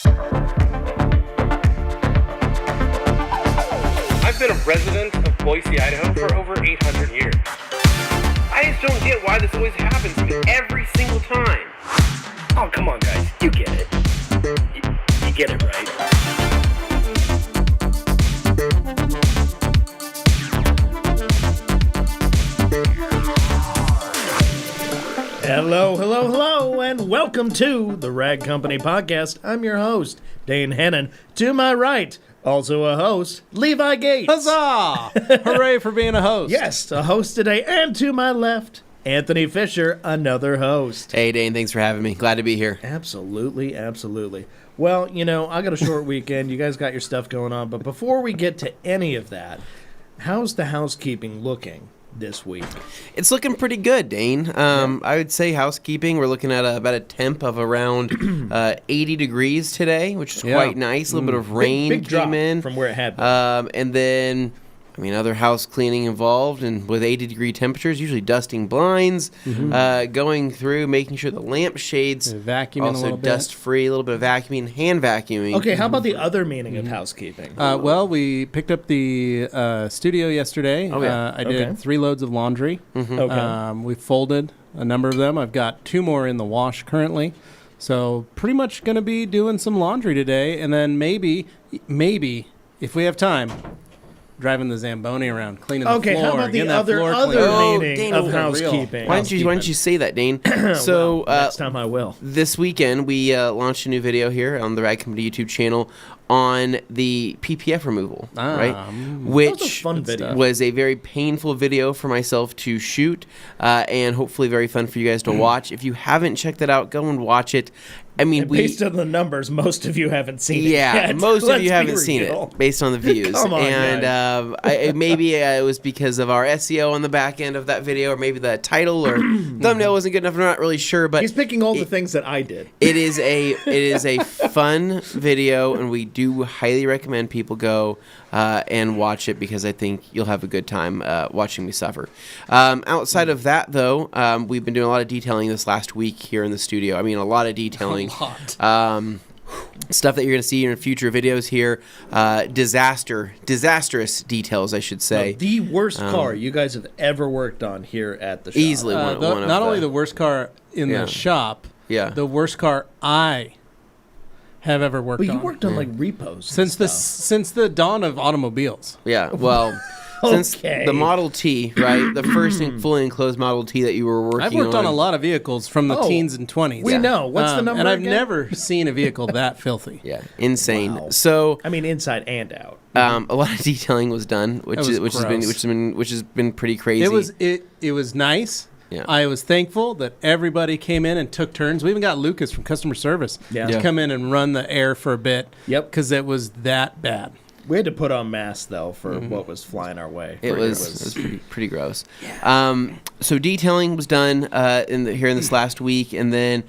I've been a resident of Boise, Idaho for over 800 years. I just don't get why this always happens to me every single time. Oh, come on, guys. You get it. You get it, right? Hello, and welcome to the Rag Company Podcast. I'm your host, Dane Hennon. To my right, also a host, Levi Gates. Huzzah! Hooray for being a host. Yes, a host today. And to my left, Anthony Fisher, another host. Hey, Dane, thanks for having me. Glad to be here. Absolutely. Well, you know, I got a short weekend. You guys got your stuff going on. But before we get to any of that, how's the housekeeping looking this week? It's looking pretty good, Dane. I would say housekeeping, we're looking at about a temp of around 80 degrees today, which is quite nice. A little bit of rain big drop came in. from where it had been. And then, other house cleaning involved, and with 80-degree temperatures, usually dusting blinds, going through, making sure the lampshades Vacuuming also a little bit. dust-free, a little bit of vacuuming, hand vacuuming. Okay, how about the other meaning of housekeeping? Well, we picked up the studio yesterday. Oh, yeah. I did 3 loads of laundry. Okay. We folded a number of them. I've got 2 more in the wash currently. So pretty much going to be doing some laundry today. And then maybe, if we have time, driving the Zamboni around, cleaning the floor. Okay, how about the getting that floor other cleaned. meaning Dane, of for housekeeping? Why don't you say that, Dane? So Next time I will. this weekend we launched a new video here on the Rag Company YouTube channel on the PPF removal, right? Which That was a fun video. was a very painful video for myself to shoot, and hopefully very fun for you guys to watch. If you haven't checked it out, go and watch it. Based on the numbers, most of you haven't seen it yet. Most of Let's you be haven't seen real. it based on the views. Come on, and maybe it was because of our SEO on the back end of that video, or maybe the title or thumbnail wasn't good enough. I'm not really sure, but He's picking all the things that I did. it is a fun video, and we do highly recommend people go and watch it, because I think you'll have a good time watching me suffer. Outside of that, though, we've been doing a lot of detailing this last week here in the studio. A lot of detailing. Stuff that you're going to see in future videos here. Disastrous details, I should say. The worst car you guys have ever worked on here at the shop. Easily one of Not only the worst car in the shop, the worst car I have ever worked But on. you worked on like repos since the dawn of automobiles. Yeah, well, since Okay. the Model T, right? The first fully enclosed Model T that you were working on. I've worked on a lot of vehicles from the teens and 20s. We know. What's the number And I've again? never seen a vehicle that filthy. Yeah, insane. Wow. So, inside and out. a lot of detailing was done, which That was has been pretty crazy. It was nice. Yeah. I was thankful that everybody came in and took turns. We even got Lucas from customer service to come in and run the air for a bit. Yep. Because it was that bad. We had to put on masks, though, for what was flying our way. It was pretty gross. So detailing was done here in this last week, and then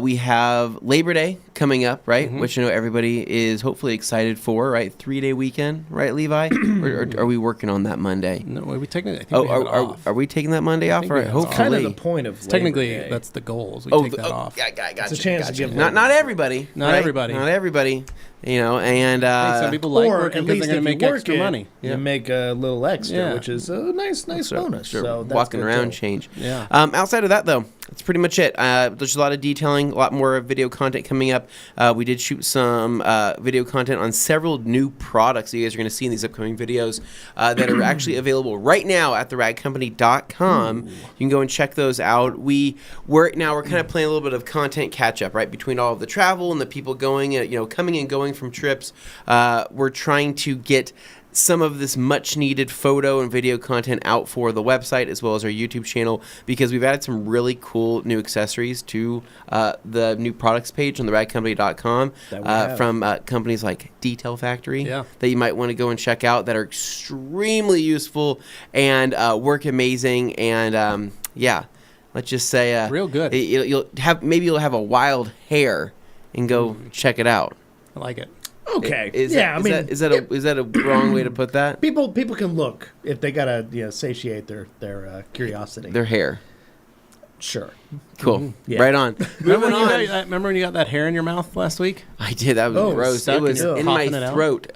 we have Labor Day coming up, right? Which I know everybody is hopefully excited for, right? 3-day weekend, right, Levi? or are we working on that Monday? No, are we taking it? I think we have it off. Are we taking that Monday off? think Or we have it off. hopefully. kind of the point of Labor Technically, Day. that's the goal. Is we take that off. Yeah, gotcha. It's a chance to give not everybody. Not right? everybody. Not everybody. And Some people like or working at because least they're going to if make you work extra it, money. you make a little extra, Yeah. which is a nice bonus. So that's walking good around too. change. Yeah. Outside of that, though, that's pretty much it. There's a lot of detailing, a lot more video content coming up. We did shoot some video content on several new products that you guys are going to see in these upcoming videos that are actually available right now at theragcompany.com. You can go and check those out. We're kind of playing a little bit of content catch up, right, between all of the travel and the people going, coming and going from trips. We're trying to get some of this much needed photo and video content out for the website as well as our YouTube channel, because we've added some really cool new accessories to the new products page on theragcompany.com from companies like Detail Factory that you might want to go and check out, that are extremely useful and work amazing. And let's just say real good. You'll have a wild hair and go check it out. I like it. Okay. Is that a wrong way to put that? People can look if they gotta satiate their curiosity. Their hair. Sure. Cool. Yeah. Right on. Remember Moving on. remember when you got that hair in your mouth last week? I did. That was gross. stuck It was and you're in my coughing it out? throat.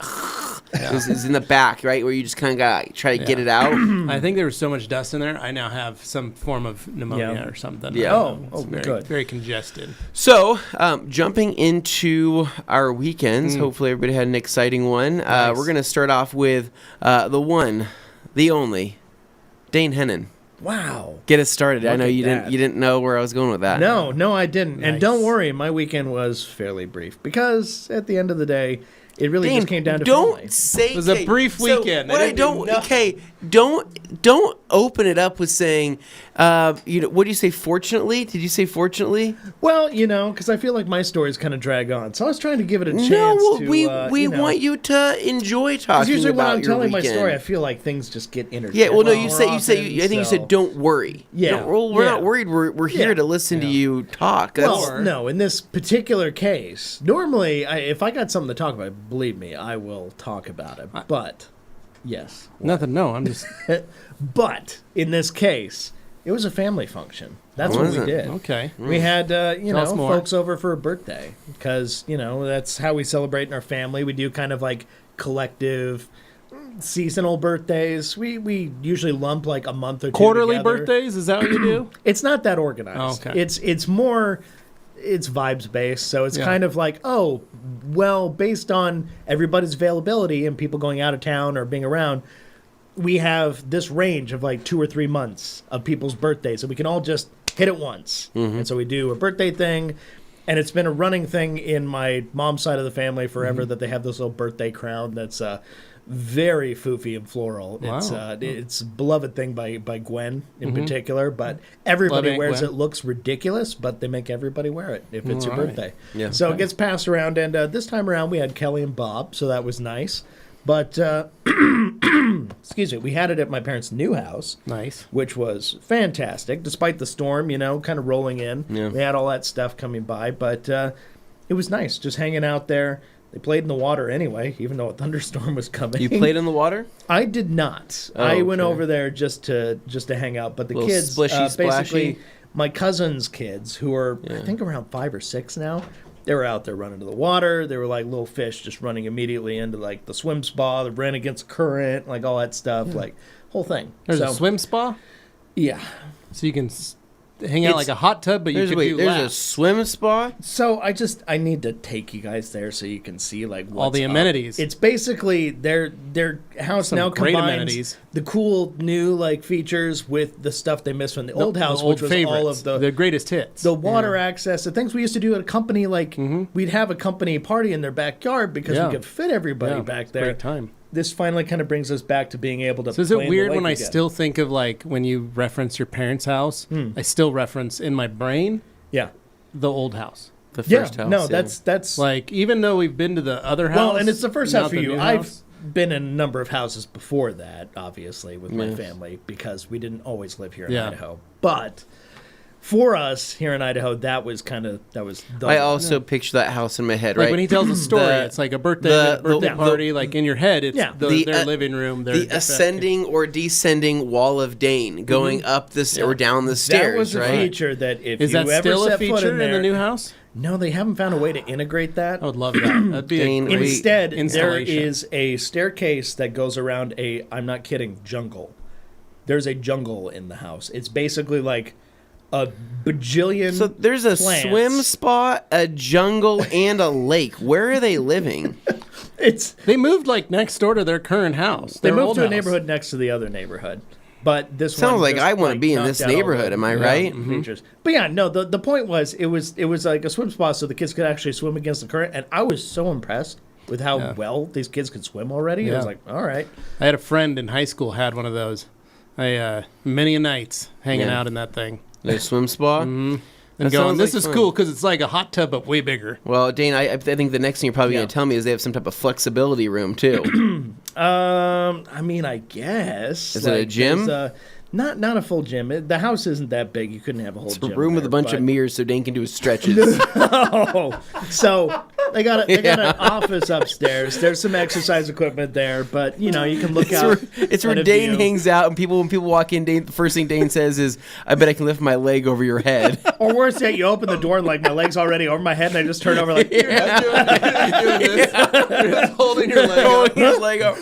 It was in the back, right, where you just kind of got try to get it out. I think there was so much dust in there. I now have some form of pneumonia or something. Yeah. Oh, very, good. Very congested. So, jumping into our weekends, hopefully everybody had an exciting one. Nice. We're going to start off with the one, the only, Dane Hennon. Wow. Get us started. I Look know at you that. didn't know where I was going with that. No, I didn't. And Nice. don't worry, my weekend was fairly brief because at the end of the day, it really Dane, just came down to don't family. say It was a brief weekend. What I I didn't do don't nothing. okay, don't open it up with saying, what do you say? Fortunately, did you say fortunately? Well, because I feel like my stories kind of drag on, so I was trying to give it a chance. No, well, to, we want you to enjoy Because talking usually when about I'm your telling my weekend. story, I feel like things just get interjected. Yeah, well, no, more you say often, I think you said don't worry. Yeah, we're yeah. not worried. We're here Yeah. to listen to you talk. That's, Well, no, in this particular case, normally, if I got something to talk about, believe me, I will talk about it. But, yes. Nothing. No, I'm just But, in this case, it was a family function. That's What what is we it? did. okay. We had, Tell us more. folks over for a birthday because, that's how we celebrate in our family. We do kind of like collective seasonal birthdays. We usually lump like a month or two Quarterly together. birthdays? Is that what you do? It's not that organized. Oh, okay. It's more it's vibes based. So it's Yeah. kind of like, oh, well, based on everybody's availability and people going out of town or being around, we have this range of like 2 or 3 months of people's birthdays, so we can all just hit it once. And so we do a birthday thing, and it's been a running thing in my mom's side of the family forever that they have this little birthday crown that's very foofy and floral. Wow. It's a beloved thing by Gwen in particular, but everybody Aunt wears Gwen. it. Looks ridiculous, but they make everybody wear it if it's your All right. birthday. Yeah. So it gets passed around, and this time around we had Kelly and Bob, so that was nice. But excuse me, we had it at my parents' new house, Nice. which was fantastic, despite the storm, kind of rolling in. Yeah. We had all that stuff coming by, but it was nice just hanging out there. They played in the water anyway, even though a thunderstorm was coming. you played in the water? I did not. Oh, I went okay. over there just to hang out. But the Little kids, splishy, basically, splashy. my cousin's kids, who are I think around 5 or 6 now, they were out there running to the water. They were like little fish, just running immediately into like the swim spa. They ran against the current, like all that stuff, like whole thing. There's so, a swim spa, Yeah. so you can hang out like a hot tub, but you There's can do there's a laps. swim spa. So I need to take you guys there so you can see like what's All the up. amenities. It's basically their house Some now great combines amenities. the cool new like features with the stuff they missed from the old house, old which was favorites, all of the greatest hits. the water access, the things we used to do at a company. Like we'd have a company party in their backyard because Yeah. we could fit everybody Yeah, back it's a there. great time. This finally kind of brings us back to being able to. So is play it in the weird lake when I again. still think of like when you reference your parents' house, I still reference in my brain Yeah. the old house. The Yeah. first house. No, yeah. that's Like even though we've been to the other house, well, and it's the first not house for the you. new I've house. been in a number of houses before that, obviously, with my Yes. family because we didn't always live here in Yeah. Idaho. But for us here in Idaho, that was the I also picture that house in my head, Like right? when he tells a story, The- it's like a birthday the- party. Like in your head, it's Yeah. their living room. Their the ascending or descending wall of Dane going up this or down the stairs, that was a right? feature that if Is you that ever still a set foot feature in there, the new house? No, they haven't found a way to integrate that. I would love that. That'd be Dane, a great Instead, there installation. is a staircase that goes around I'm not kidding, jungle. There's a jungle in the house. It's basically like a bajillion. So there's a plants. swim spot, a jungle, and a lake. Where are they living? It's They moved like next door to their current house. they their moved old to a house. neighborhood next to the other neighborhood. But this Sounds one like just, I want to be in knocked this out all neighborhood. the- Am I right? features. But yeah, no. The point was it was like a swim spot, so the kids could actually swim against the current, and I was so impressed with how well these kids could swim already. I Yeah. was like, all right. I had a friend in high school had one of those. Many a nights hanging Yeah. out in that thing. The swim spa. And That going, sounds this like is fun. cool because it's like a hot tub but way bigger. Well, Dane, I think the next thing you're probably Yeah. going to tell me is they have some type of flexibility room too. I mean, I guess. Is it a gym? there's not a full gym. The house isn't that big. You couldn't have a whole It's a gym. room with a there, bunch of but- mirrors so Dane can do his stretches. Oh, so they got an office upstairs. There's some exercise equipment there, but you can look out. It's where Dane hangs out, and when people walk in, the first thing Dane says is, "I bet I can lift my leg over your head." Or worse yet, you open the door and like my leg's already over my head, and I just turn over like, You're just holding your leg up. Holding his leg up.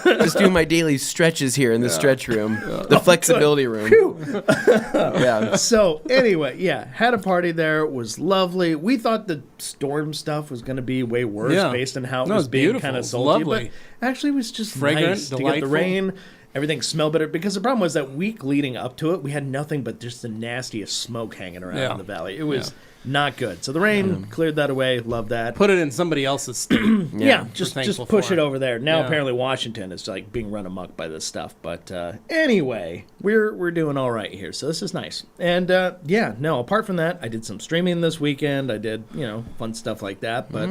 Just doing my daily stretches here in the stretch room, the flexibility room. Yeah. So anyway, had a party there. It was lovely. We thought the storm stuff was going to be way worse based on how it was being beautiful. kind of It was salty. lovely. But actually, it was just Fragrant, nice to get the delightful. rain. Everything smelled better because the problem was that week leading up to it, we had nothing but just the nastiest smoke hanging around in the valley. It was not good. So the rain cleared that away. Love that. Put it in somebody else's state. Just thankful push for it it. over there. Now Yeah. apparently Washington is like being run amok by this stuff. But anyway, we're doing all right here. So this is nice. And apart from that, I did some streaming this weekend. I did fun stuff like that. But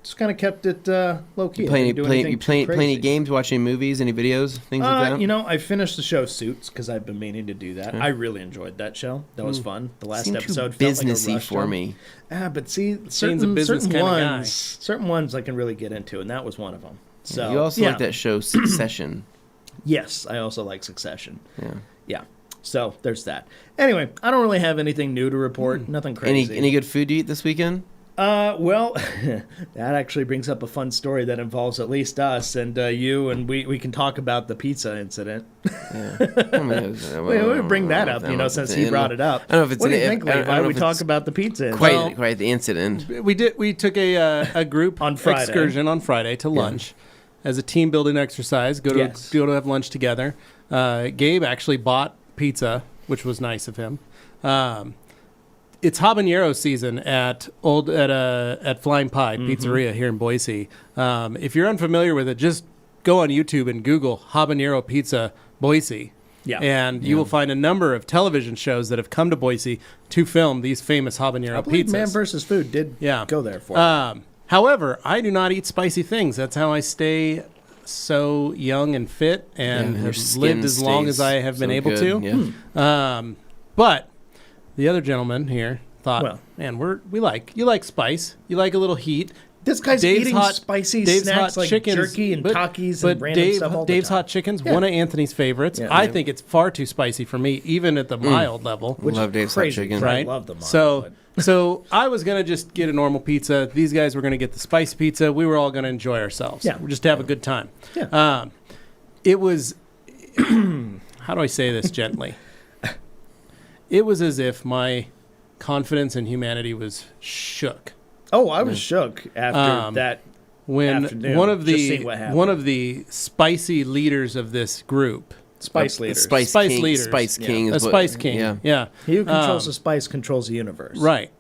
just kind of kept it low key. Play any games, watch any movies, any videos, things like that? I finished the show Suits because I've been meaning to do that. I really enjoyed that show. That was fun. The last Seemed episode too felt like a businessy rush for job. me. But see, Shane's a certain business kinda guy. certain ones I can really get into, and that was one of them. So You also like that show Succession. Yes, I also like Succession. Yeah. Yeah. So there's that. Anyway, I don't really have anything new to report. Nothing crazy. Any good food to eat this weekend? Well, that actually brings up a fun story that involves at least us and you, and we can talk about the pizza incident. We bring that up, since he brought it up. I don't know if it's what do you an- think, I don't Levi? know We if talk it's about the pizza incident. Quite the incident. We took a group On Friday. excursion on Friday to lunch as a team building exercise. Go to have lunch together. Gabe actually bought pizza, which was nice of him. It's habanero season at Flying Pie Pizzeria here in Boise. If you're unfamiliar with it, just go on YouTube and Google habanero pizza Boise. Yeah. And you will find a number of television shows that have come to Boise to film these famous habanero I believe pizzas. Man vs. Food did go there for it. However, I do not eat spicy things. That's how I stay so young and fit and your have skin lived as long stays as I have been so able good, to. yeah. But the other gentleman here thought, Well. man, you like spice. You like a little heat. This guy's Dave's eating hot- spicy Dave's snacks hot like chickens, jerky and but- Takis but and random stuff all the Dave's time. Hot Chicken's one of Anthony's favorites. Yeah. I think it's far too spicy for me, even at the mild level. Which Love is Dave's Hot crazy, Chicken. 'cause Right. I love them. So I was gonna just get a normal pizza. These guys were gonna get the spice pizza. We were all gonna enjoy ourselves. Yeah. Just have a good time. Yeah. It was. How do I say this gently? It was as if my confidence in humanity was shook Oh, I was shook after that. when Afternoon, one of just seeing what the happened. one of the spicy leaders of this group, Spice leaders. Spice Spice King, leaders. Spice King a is what, spice king, Yeah. He who controls the spice controls the universe. right,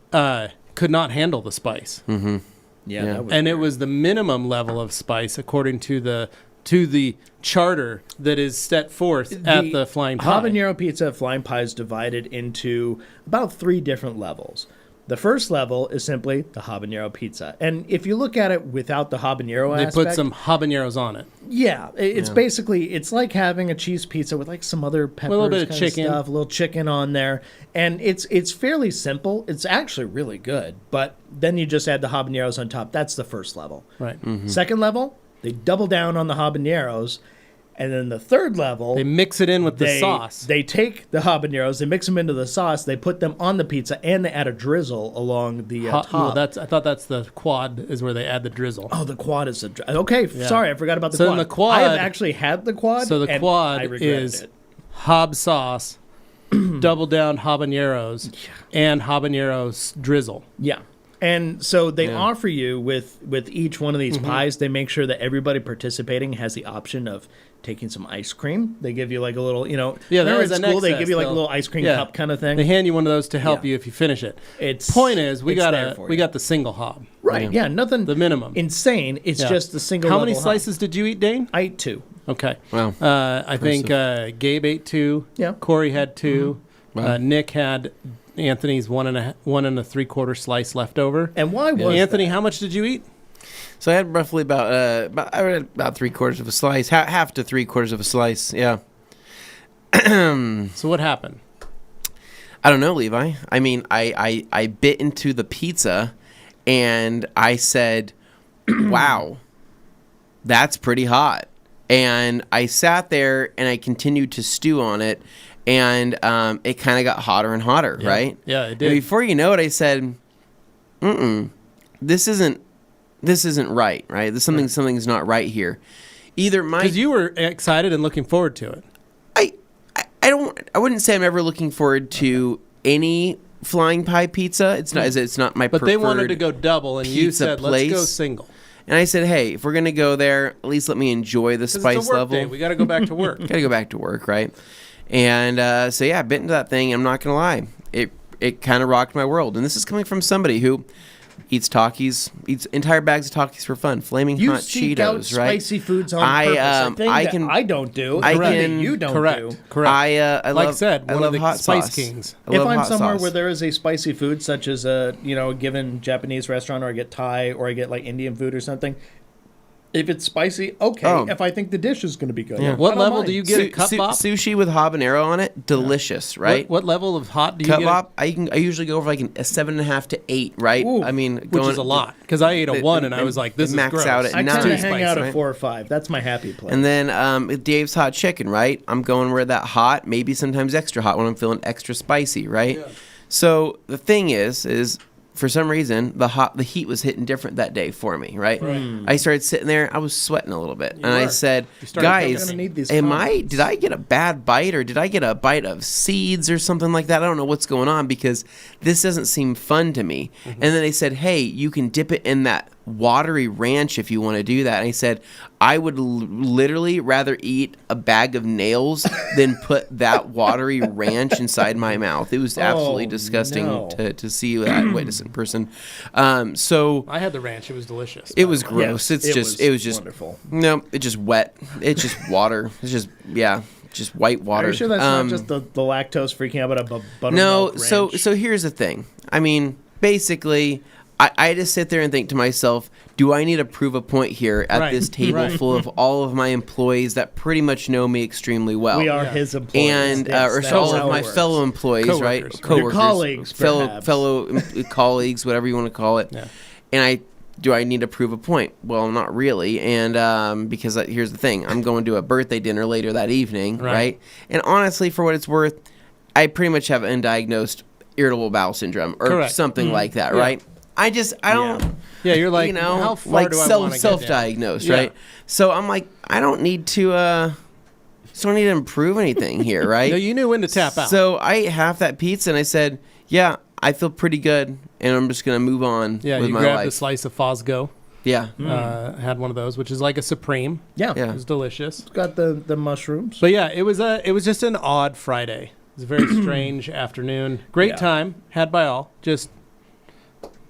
could not handle the spice. Yeah. Yeah. That was And it weird. was the minimum level of spice according to the charter that is set forth at the Flying Pie. Habanero pizza at Flying Pie is divided into about 3 different levels. The first level is simply the habanero pizza. And if you look at it without the habanero They aspect, put some habaneros on it. it's basically, it's like having a cheese pizza with like some other peppers, little bit of kind chicken. stuff, a little chicken on there. And it's fairly simple. It's actually really good. But then you just add the habaneros on top. That's the first level. Right. Second level, they double down on the habaneros. And then the third level, They mix it in with the sauce. They take the habaneros, they mix them into the sauce, they put them on the pizza, and they add a drizzle along the top. No, I thought that's the quad is where they add the drizzle. Oh, the quad is a okay. Sorry, I forgot about the So quad. then the quad- I have actually had the quad. So the and quad I regretted is it. hab sauce, double down habaneros, and habaneros drizzle. Yeah. And so they offer you with each one of these pies, they make sure that everybody participating has the option of taking some ice cream. They give you like a little, Yeah, remember that is at an school they excess, give you like a though. little ice cream Yeah. cup kind of thing. They hand you one of those to help Yeah. you if you finish it. It's Point is, we it's got there for you. the single hob. Right. Yeah. Nothing. The minimum. Insane. It's Yeah. just the single. How many level high. slices did you eat, Dane? I ate 2. Okay. Wow. I think Gabe ate 2. Yeah. Corey had 2. Wow. Nick had Anthony's 1 3/4 slice left over. And why was Anthony, that? how much did you eat? So I had roughly about 3/4 of a slice, half to 3/4 of a slice. Yeah. So what happened? I don't know, Levi. I mean, I bit into the pizza, And I said, wow, that's pretty hot. And I sat there and I continued to stew on it. And it kind of got hotter and hotter, right? Yeah, it did. And before you know it, I said, this isn't right, right? Something's not right here. Either because you were excited and looking forward to it. I wouldn't say I'm ever looking forward to any flying pie pizza. It's not my But preferred they wanted to go double, and you pizza said, place. let's go single. And I said, hey, if we're going to go there, at least let me enjoy the 'Cause spice it's a work level. day. We got to go back to work. Got to go back to work, right? And so, yeah, I bit into that thing. I'm not going to lie. It kind of rocked my world. And this is coming from somebody who eats Takis, eats entire bags of Takis for fun. Flaming You hot seek out Cheetos, right? spicy foods on purpose. A thing I don't do. I a thing that can- you don't Correct. do. Correct. I Like love, I said, I one love of the hot Spice sauce. Kings. I If love I'm hot somewhere sauce. where there is a spicy food, such as a given Japanese restaurant, or I get Thai, or I get like Indian food or something, if it's spicy, okay. Oh. If I think the dish is going to be good, Yeah. What I don't level mind. do you get at Cup Bop? Sushi with habanero on it, delicious, right? What level of hot do you Cup get? Bop, I usually go over like a 7.5 to 8, right? Ooh. I mean, Which is a lot, because I ate a 1 and I was like, this is max gross. out at I kind nine. of hang out right? at 4 or 5. That's my happy place. And then Dave's hot chicken, right? I'm going where that hot, maybe sometimes extra hot when I'm feeling extra spicy, right? Yeah. So the thing is for some reason the heat was hitting different that day for me, right? I started sitting there, I was sweating a little bit, and I were. said, You started thinking, guys, "I'm gonna need these did carbs." I get a bad bite, or did I get a bite of seeds or something like that? I don't know what's going on, because this doesn't seem fun to me. And then they said, hey, you can dip it in that watery ranch if you want to do that. And I said, I would literally rather eat a bag of nails than put that watery ranch inside my mouth. It was absolutely disgusting no. to see that, witness in person. So I had the ranch. It was delicious. it was gross. Yes, it was just wonderful. no, it's just wet. It's just water. It's just just white water. Are you sure that's not just the lactose freaking out about a buttermilk No, ranch? so here's the thing. I mean, basically, I just sit there and think to myself, do I need to prove a point here at Right, this table right. full of all of my employees that pretty much know me extremely well? we are Yeah. his employees. And Yes, or that's all how of it my works. fellow employees, right? Coworkers. Coworkers, Your colleagues, fellow perhaps. colleagues, whatever you want to call it. Yeah. And do I need to prove a point? Well, not really. And because here's the thing, I'm going to a birthday dinner later that evening, Right. right? And honestly, for what it's worth, I pretty much have undiagnosed irritable bowel syndrome or Correct. something like that, Yeah. right? I don't, Yeah, you're like, you know, how far like do I want to get down? self-diagnosed, Yeah. right? So I'm like, I don't need to, just don't need to improve anything here, right? No, you knew when to tap out. So I ate half that pizza and I said, yeah, I feel pretty good, and I'm just gonna move on Yeah, with you my grabbed life. a slice of Fosgo. Yeah, Had one of those, which is like a Supreme. Yeah. Yeah. It was delicious. It's got the mushrooms. But yeah, it was just an odd Friday. It was a very strange afternoon. Great Yeah. time had by all.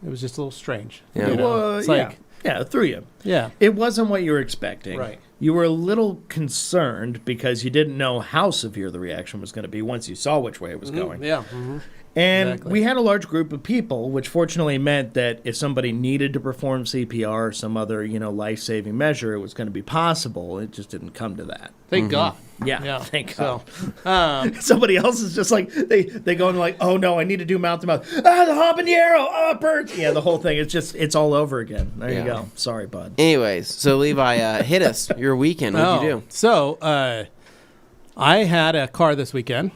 It was just a little strange. Yeah. You know? Well, It's yeah. like, Yeah, through you. yeah. It wasn't what you were expecting. Right. You were a little concerned because you didn't know how severe the reaction was going to be once you saw which way it was going. Yeah. And Exactly. we had a large group of people, which fortunately meant that if somebody needed to perform CPR or some other, life-saving measure, it was going to be possible. It just didn't come to that. Thank God. Yeah, thank So, Somebody else is just like they go and like, oh no, I need to do mouth to mouth. The habanero, it burns. Yeah, the whole thing. It's all over again. There you Yeah. go. Sorry, bud. Anyways, so Levi, hit us. Your weekend. What'd you do? So, I had a car this weekend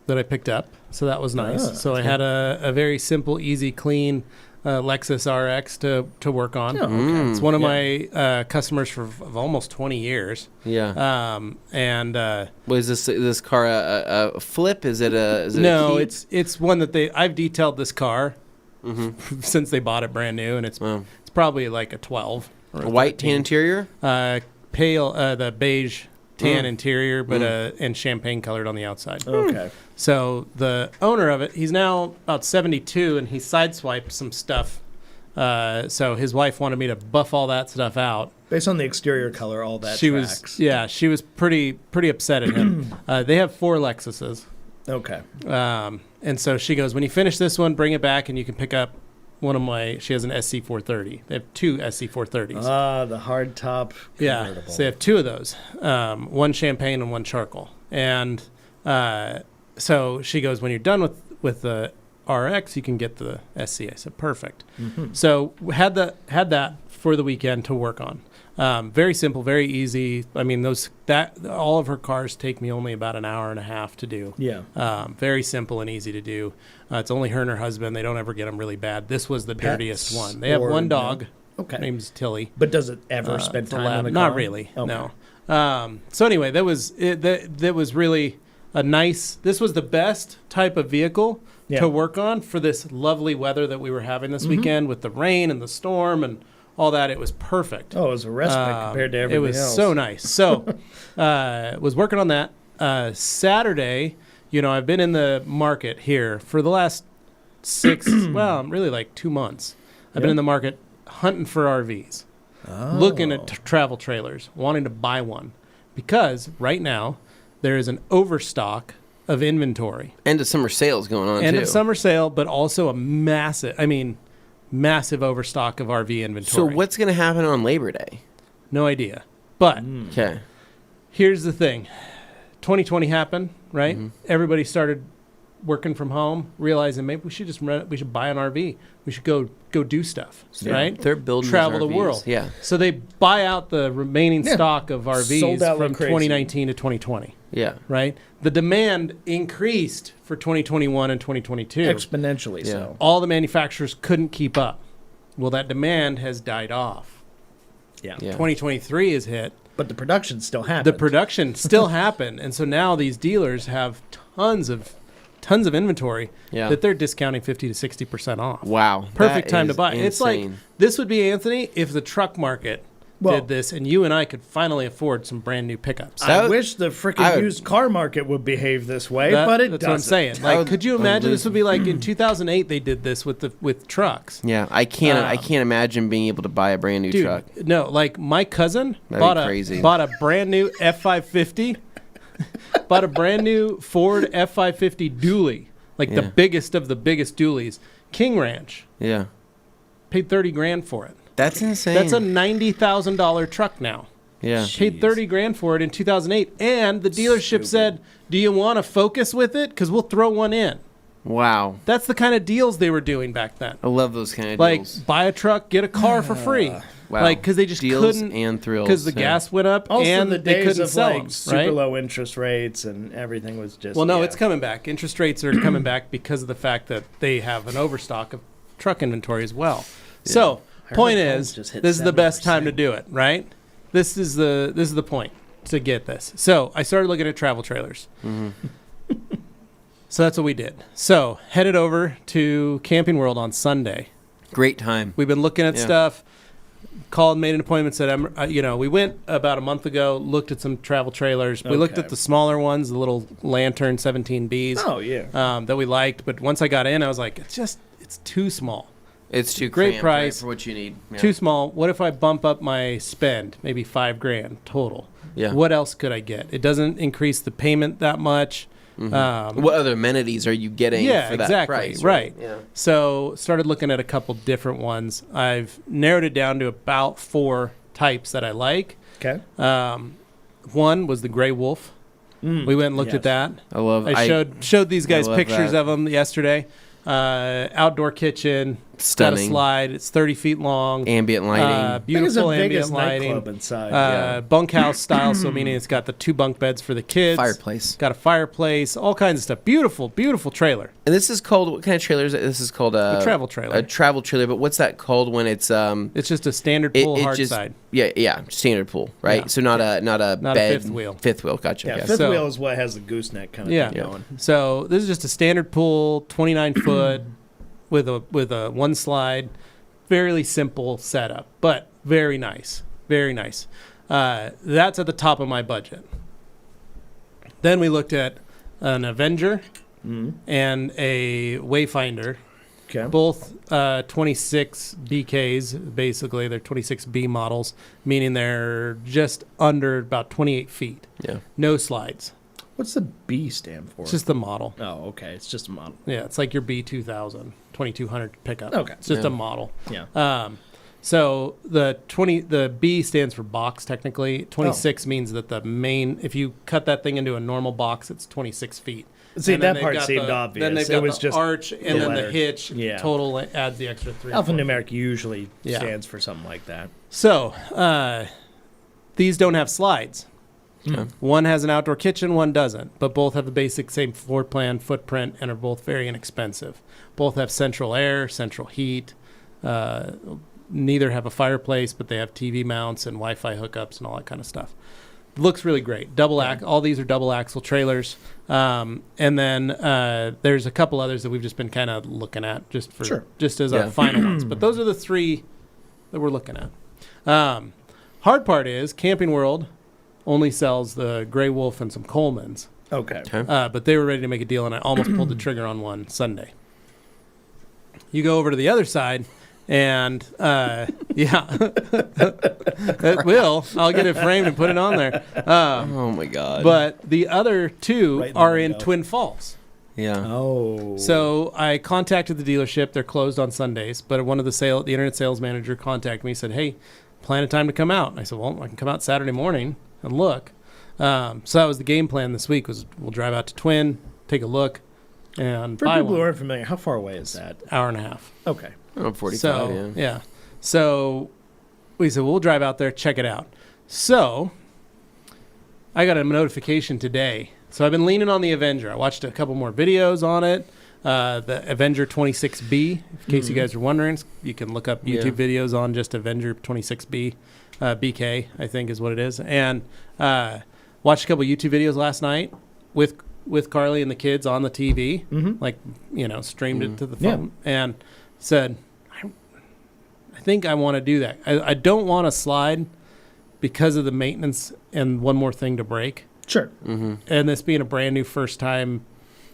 that I picked up, so that was nice. So I had a very simple, easy, clean Lexus RX to work on. Oh, okay. It's one of my customers for almost 20 years. Yeah. And Was this car a flip? Is it a no, a it's one that I've detailed this car since they bought it brand new, and it's probably like a 12 or a white 13. tan interior? Pale, the beige tan interior, but and champagne colored on the outside. Okay. So the owner of it, he's now about 72, and he sideswiped some stuff. So his wife wanted me to buff all that stuff out. Based on the exterior color, all that She tracks. she was pretty upset at him. They have 4 Lexuses. Okay. And so she goes, when you finish this one, bring it back and you can pick up she has an SC430. They have 2 SC430s. The hard top Yeah, convertible. so they have 2 of those, one champagne and one charcoal. And so she goes, when you're done with the RX, you can get the SC. I said, perfect. So had that for the weekend to work on. Very simple, very easy. I mean, all of her cars take me only about an hour and a half to do. Yeah. Very simple and easy to do. It's only her and her husband. They don't ever get them really bad. This was the dirtiest one. They have one dog. Okay. Name's Tilly. But does it ever spend time in the car? Not really. Okay. No. So anyway, that was it. That was really a nice. This was the best type of vehicle to work on for this lovely weather that we were having this weekend with the rain and the storm and all that. It was perfect. Oh, it was a respite compared to everything else. It was so nice. So was working on that. Saturday, I've been in the market here for the last 2 months. I've been in the market hunting for RVs, looking at travel trailers, wanting to buy one, because right now there is an overstock of inventory. End of summer sales going on, End too. of summer sale, but also a massive overstock of RV inventory. So what's going to happen on Labor Day? No idea. But Okay. here's the thing. 2020 happened, right? Everybody started working from home, realizing maybe we should buy an RV. We should go do stuff, right? They're building travel those the RVs. world. Yeah. So they buy out the remaining stock of Sold RVs out from like crazy. 2019 to 2020, Yeah. right? The demand increased for 2021 and 2022. Exponentially Yeah. so. All the manufacturers couldn't keep up. Well, that demand has died off. Yeah. 2023 is hit. But the production still happened. The production still happened, and so now these dealers have tons of inventory that they're discounting 50 to 60% off. Wow. Perfect That time to is buy. It's like insane. this would be, Anthony, if the truck market did this, and you and I could finally afford some brand new pickups. I wish the freaking used car market would behave this way, but it that's doesn't. what I'm saying. Like, could you imagine this would be like in 2008? They did this with trucks. Yeah, I can't imagine being able to buy a brand new Dude, truck. no, like my cousin That'd be crazy. bought a brand new F550, bought a brand new Ford F550 dually, like the biggest of the biggest dualies, King Ranch. Yeah. Paid $30,000 for it. That's insane. That's a $90,000 truck now. Yeah. Paid $30,000 for it in 2008, and the dealership said, "Do you want to Focus with it? Because we'll throw one in." Wow. That's the kind of deals they were doing back then. I love those kind of Like deals. buy a truck, get a car for free. Wow. Like because they just Deals couldn't and thrills. because the gas went up Also, and the they days couldn't of sell like them, super right? low interest rates and everything was just. Well, no, it's coming back. Interest rates are coming back because of the fact that they have an overstock of truck inventory as well. So, point is, just hit this is the best 70%. time to do it, right? This is the point to get this. So, I started looking at travel trailers. So that's what we did. So, headed over to Camping World on Sunday. Great time. We've been looking at Yeah. stuff. Called, made an appointment. Said, we went about a month ago. Looked at some travel trailers. We looked Okay. at the smaller ones, the little Lantern 17Bs. Oh yeah. That we liked. But once I got in, I was like, it's too small. It's too Great cramped, price. right, for what you need. Yeah. Too small. What if I bump up my spend, maybe $5,000 total? Yeah. What else could I get? It doesn't increase the payment that much. What other amenities are you getting Yeah, for that exactly. price? Right. Yeah. So started looking at a couple different ones. I've narrowed it down to about 4 types that I like. Okay. One was the Gray Wolf. We went and looked at that. I showed these guys love pictures that. of them yesterday. Outdoor kitchen. It's got a Stunning. slide. It's 30 feet long. Ambient lighting. Beautiful Vegas ambient lighting. nightclub inside. Bunkhouse style, so meaning it's got the 2 bunk beds for the kids. Fireplace. Got a fireplace. All kinds of stuff. Beautiful, beautiful trailer. And this is called, what kind of trailer is it? This is called a travel trailer. A travel trailer, but what's that called when it's It's just a standard pull hard just, side. Yeah, standard pull, right? Yeah. So not a Not a bed, fifth wheel. Fifth wheel, gotcha. yeah, okay. fifth So- wheel is what has the gooseneck kind of Yeah. thing going. So this is just a standard pull, 29 foot with a one slide. Fairly simple setup, but very nice. Very nice. That's at the top of my budget. Then we looked at an Avenger and a Wayfinder. Okay. Both 26 BKs, basically. They're 26B models, meaning they're just under about 28 feet. Yeah. No slides. What's the B stand for? It's just the model. Oh, okay. It's just a model. Yeah, it's like your B2000, 2200 pickup. Okay. It's just Yeah. a model. Yeah. So the B stands for box technically. 26 means that the main, if you cut that thing into a normal box, it's 26 feet. See, And then that they've part got seemed the, obvious. Then they've It got was the just arch and then the letter. hitch. Yeah. Total adds the extra 3. Alphanumeric usually Yeah. stands for something like that. So these don't have slides. Okay. One has an outdoor kitchen, one doesn't. But both have the basic same floor plan, footprint, and are both very inexpensive. Both have central air, central heat. Neither have a fireplace, but they have TV mounts and Wi-Fi hookups and all that kind of stuff. Looks really great. All these are double axle trailers. And then there's a couple others that we've just been kind of looking at just as our final ones. But those are the 3 that we're looking at. Hard part is Camping World only sells the Grey Wolf and some Colemans. Okay. But they were ready to make a deal, and I almost pulled the trigger on one Sunday. You go over to the other side, and it will. I'll get it framed and put it on there. Oh my God! But the other 2 Right in the are in window. Twin Falls. Yeah. Oh. So I contacted the dealership. They're closed on Sundays, but one of the internet sales manager contacted me and said, "Hey, plan a time to come out." And I said, "Well, I can come out Saturday morning and look." So that was the game plan this week. We'll drive out to Twin, take a look, and For buy people who one. aren't familiar, how far away is that? Hour and a half. Okay. Oh, 45, So yeah. So we said we'll drive out there, check it out. So I got a notification today. So I've been leaning on the Avenger. I watched a couple more videos on it. The Avenger 26B, in case you guys are wondering, you can look up YouTube videos on just Avenger 26B. BK, I think is what it is. And watched a couple YouTube videos last night with Carly and the kids on the TV, streamed it to the phone, and said, I think I want to do that. I don't want to slide because of the maintenance and one more thing to break. Sure. And this being a brand new first time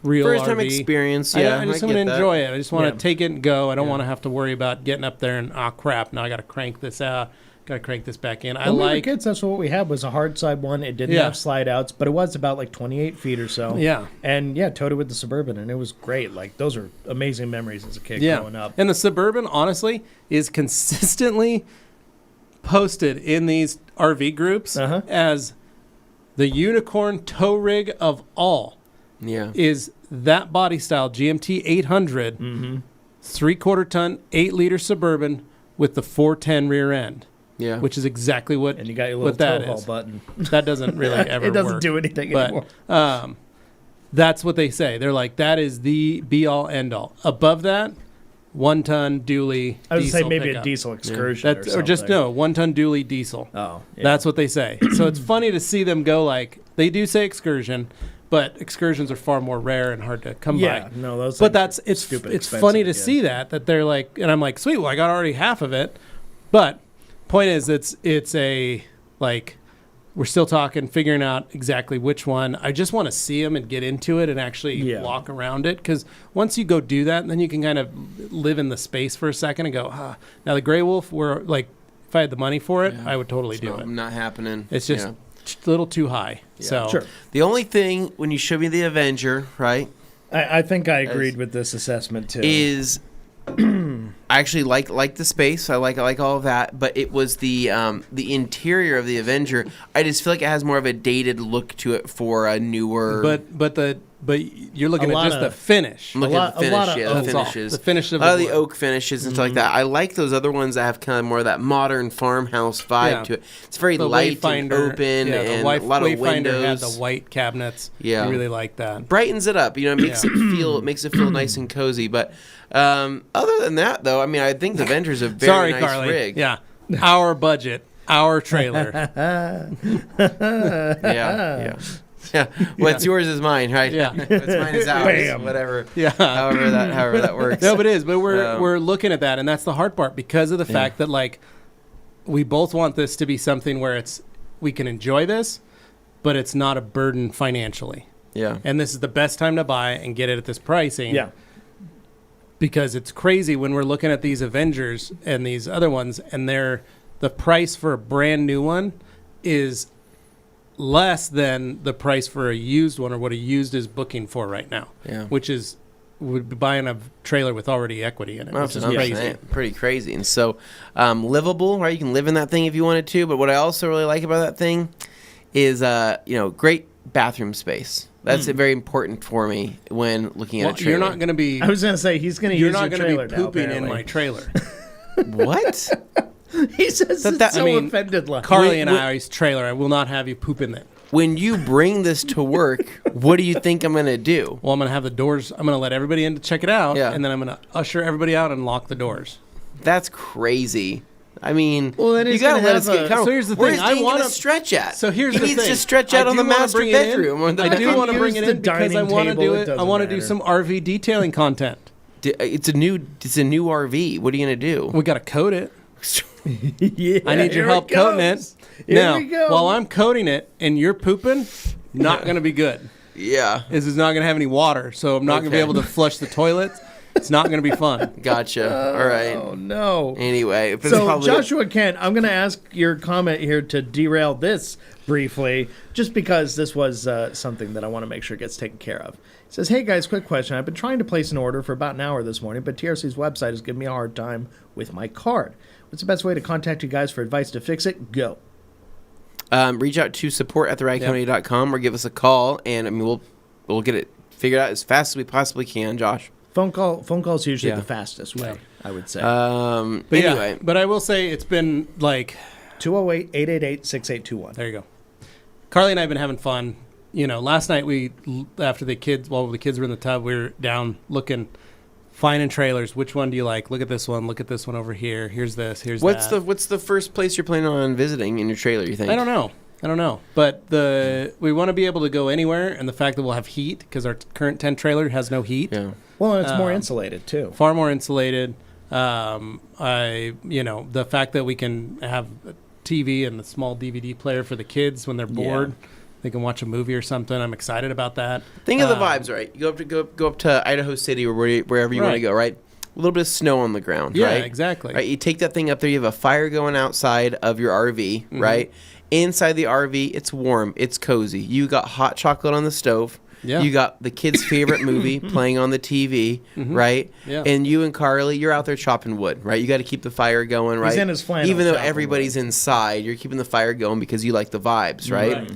real First time RV. experience, I just want to enjoy it. I just want Yeah. to take it and go. I don't want to have to worry about getting up there and, crap, now I got to crank this out. Got to crank this back in. When we were kids, that's what we had was a hard side one. It didn't have slide outs, but it was about like 28 feet or so. Yeah. And towed it with the Suburban, and it was great. Like, those are amazing memories as a kid growing up. And the Suburban, honestly, is consistently posted in these RV groups as the unicorn tow rig of all. Yeah. Is that body style GMT 800, 3/4 ton, 8-liter Suburban with the 410 rear end. Yeah. Which is exactly what And you got your little tow haul button. That doesn't really ever It doesn't work. do anything But anymore. that's what they say. They're like, that is the be-all, end-all. Above that, 1-ton dually I would diesel say maybe pickup. a diesel excursion That's, or just, 1-ton dually diesel. Oh, yeah. That's what they say. So it's funny to see them go like, they do say excursion, but excursions are far more rare and hard to come by. No, those But things are it's stupid it's expensive funny to get. see that they're like, and I'm like, sweet, well, I got already half of it. But point is, it's a, like, we're still talking, figuring out exactly which one. I just want to see them and get into it and actually walk around it. Because once you go do that, then you can kind of live in the space for a second and go, Now, the Grey Wolf, if I had the money for it, I would totally do it. Not happening. It's just a little too high. Yeah. So Sure. The only thing, when you showed me the Avenger, right, I think I agreed with this assessment, too. is I actually like the space. I like all of that, but it was the interior of the Avenger. I just feel like it has more of a dated look to it for a newer. But you're looking A at lot just of- the finish. I'm looking at the a lot finish, of the oak. finishes. The finish of a lot of the the wood. oak finishes and stuff like that. I like those other ones that have kind of more of that modern farmhouse vibe to it. It's very The light Wayfinder, and open, and a lot of Wayfinder windows. had the white cabinets. Yeah. I really like that. Brightens it up, it makes it feel nice and cozy. But other than that, though, I mean, I think the Avenger's a very Sorry, nice Carly. rig. Yeah, our budget, our trailer. Yeah. What's yours is mine, right? Yeah. What's mine is ours. Bam. Whatever. Yeah. However that works. No, but it is. But we're looking at that, and that's the hard part because of the fact that like we both want this to be something where we can enjoy this, but it's not a burden financially. Yeah. And this is the best time to buy and get it at this pricing. Yeah. Because it's crazy when we're looking at these Avengers and these other ones, and the price for a brand new one is less than the price for a used one or what a used is booking for right now. Yeah. Which would be buying a trailer with already equity in it, which is That's what I'm crazy. saying. Pretty crazy. And so livable, right? You can live in that thing if you wanted to. But what I also really like about that thing is, great bathroom space. That's very important for me when looking at a trailer. You're not going to be. I was going to say he's going to use your trailer You're not going to be pooping now, in my trailer. What? He says it's so offended. Like. Carly and I's trailer. I will not have you poop in it. When you bring this to work, what do you think I'm going to do? Well, I'm going to have the doors. I'm going to let everybody in to check it out, and then I'm going to usher everybody out and lock the doors. That's crazy. I mean, well, then you got to let us get comfortable. So here's the thing. Where's Dane going to stretch at? So here's the thing. He needs to stretch out on the master bedroom. I do want to bring it in because I want to do it. I want to do some RV detailing content. It's a new RV. What are you going to do? We got to coat it. Yeah, I need your help coating it. Now, while I'm coating it and you're pooping, not going to be good. Yeah. This is not going to have any water, so I'm not going to be able to flush the toilets. It's not going to be fun. Gotcha. All right. Oh, no. Anyway. So, Joshua Kent, I'm going to ask your comment here to derail this briefly, just because this was something that I want to make sure gets taken care of. He says, hey, guys, quick question. I've been trying to place an order for about an hour this morning, but TRC's website has given me a hard time with my card. What's the best way to contact you guys for advice to fix it? Go. Reach out to support@theradcompany.com or give us a call, and I mean we'll get it figured out as fast as we possibly can, Josh. Phone call's usually the fastest way, I would say. But anyway. But I will say it's been like 208-888-6821. There you go. Carly and I have been having fun. You know, last night while the kids were in the tub, we were down looking, finding trailers. Which one do you like? Look at this one. Look at this one over here. Here's this. Here's that. What's the first place you're planning on visiting in your trailer, you think? I don't know. But we want to be able to go anywhere, and the fact that we'll have heat, because our current tent trailer has no heat. Yeah. Well, and it's more insulated, too. Far more insulated. The fact that we can have a TV and a small DVD player for the kids when they're bored. Yeah. They can watch a movie or something. I'm excited about that. Think of the vibes, right? You go up to Idaho City or wherever you want to go, right? A little bit of snow on the ground, right? Yeah, exactly. Right, you take that thing up there. You have a fire going outside of your RV, right? Inside the RV, it's warm, it's cozy. You got hot chocolate on the stove. Yeah. You got the kids' favorite movie playing on the TV, right? Yeah. And you and Carly, you're out there chopping wood, right? You got to keep the fire going, right? He's in his flannel. Even though everybody's inside, you're keeping the fire going because you like the vibes, right?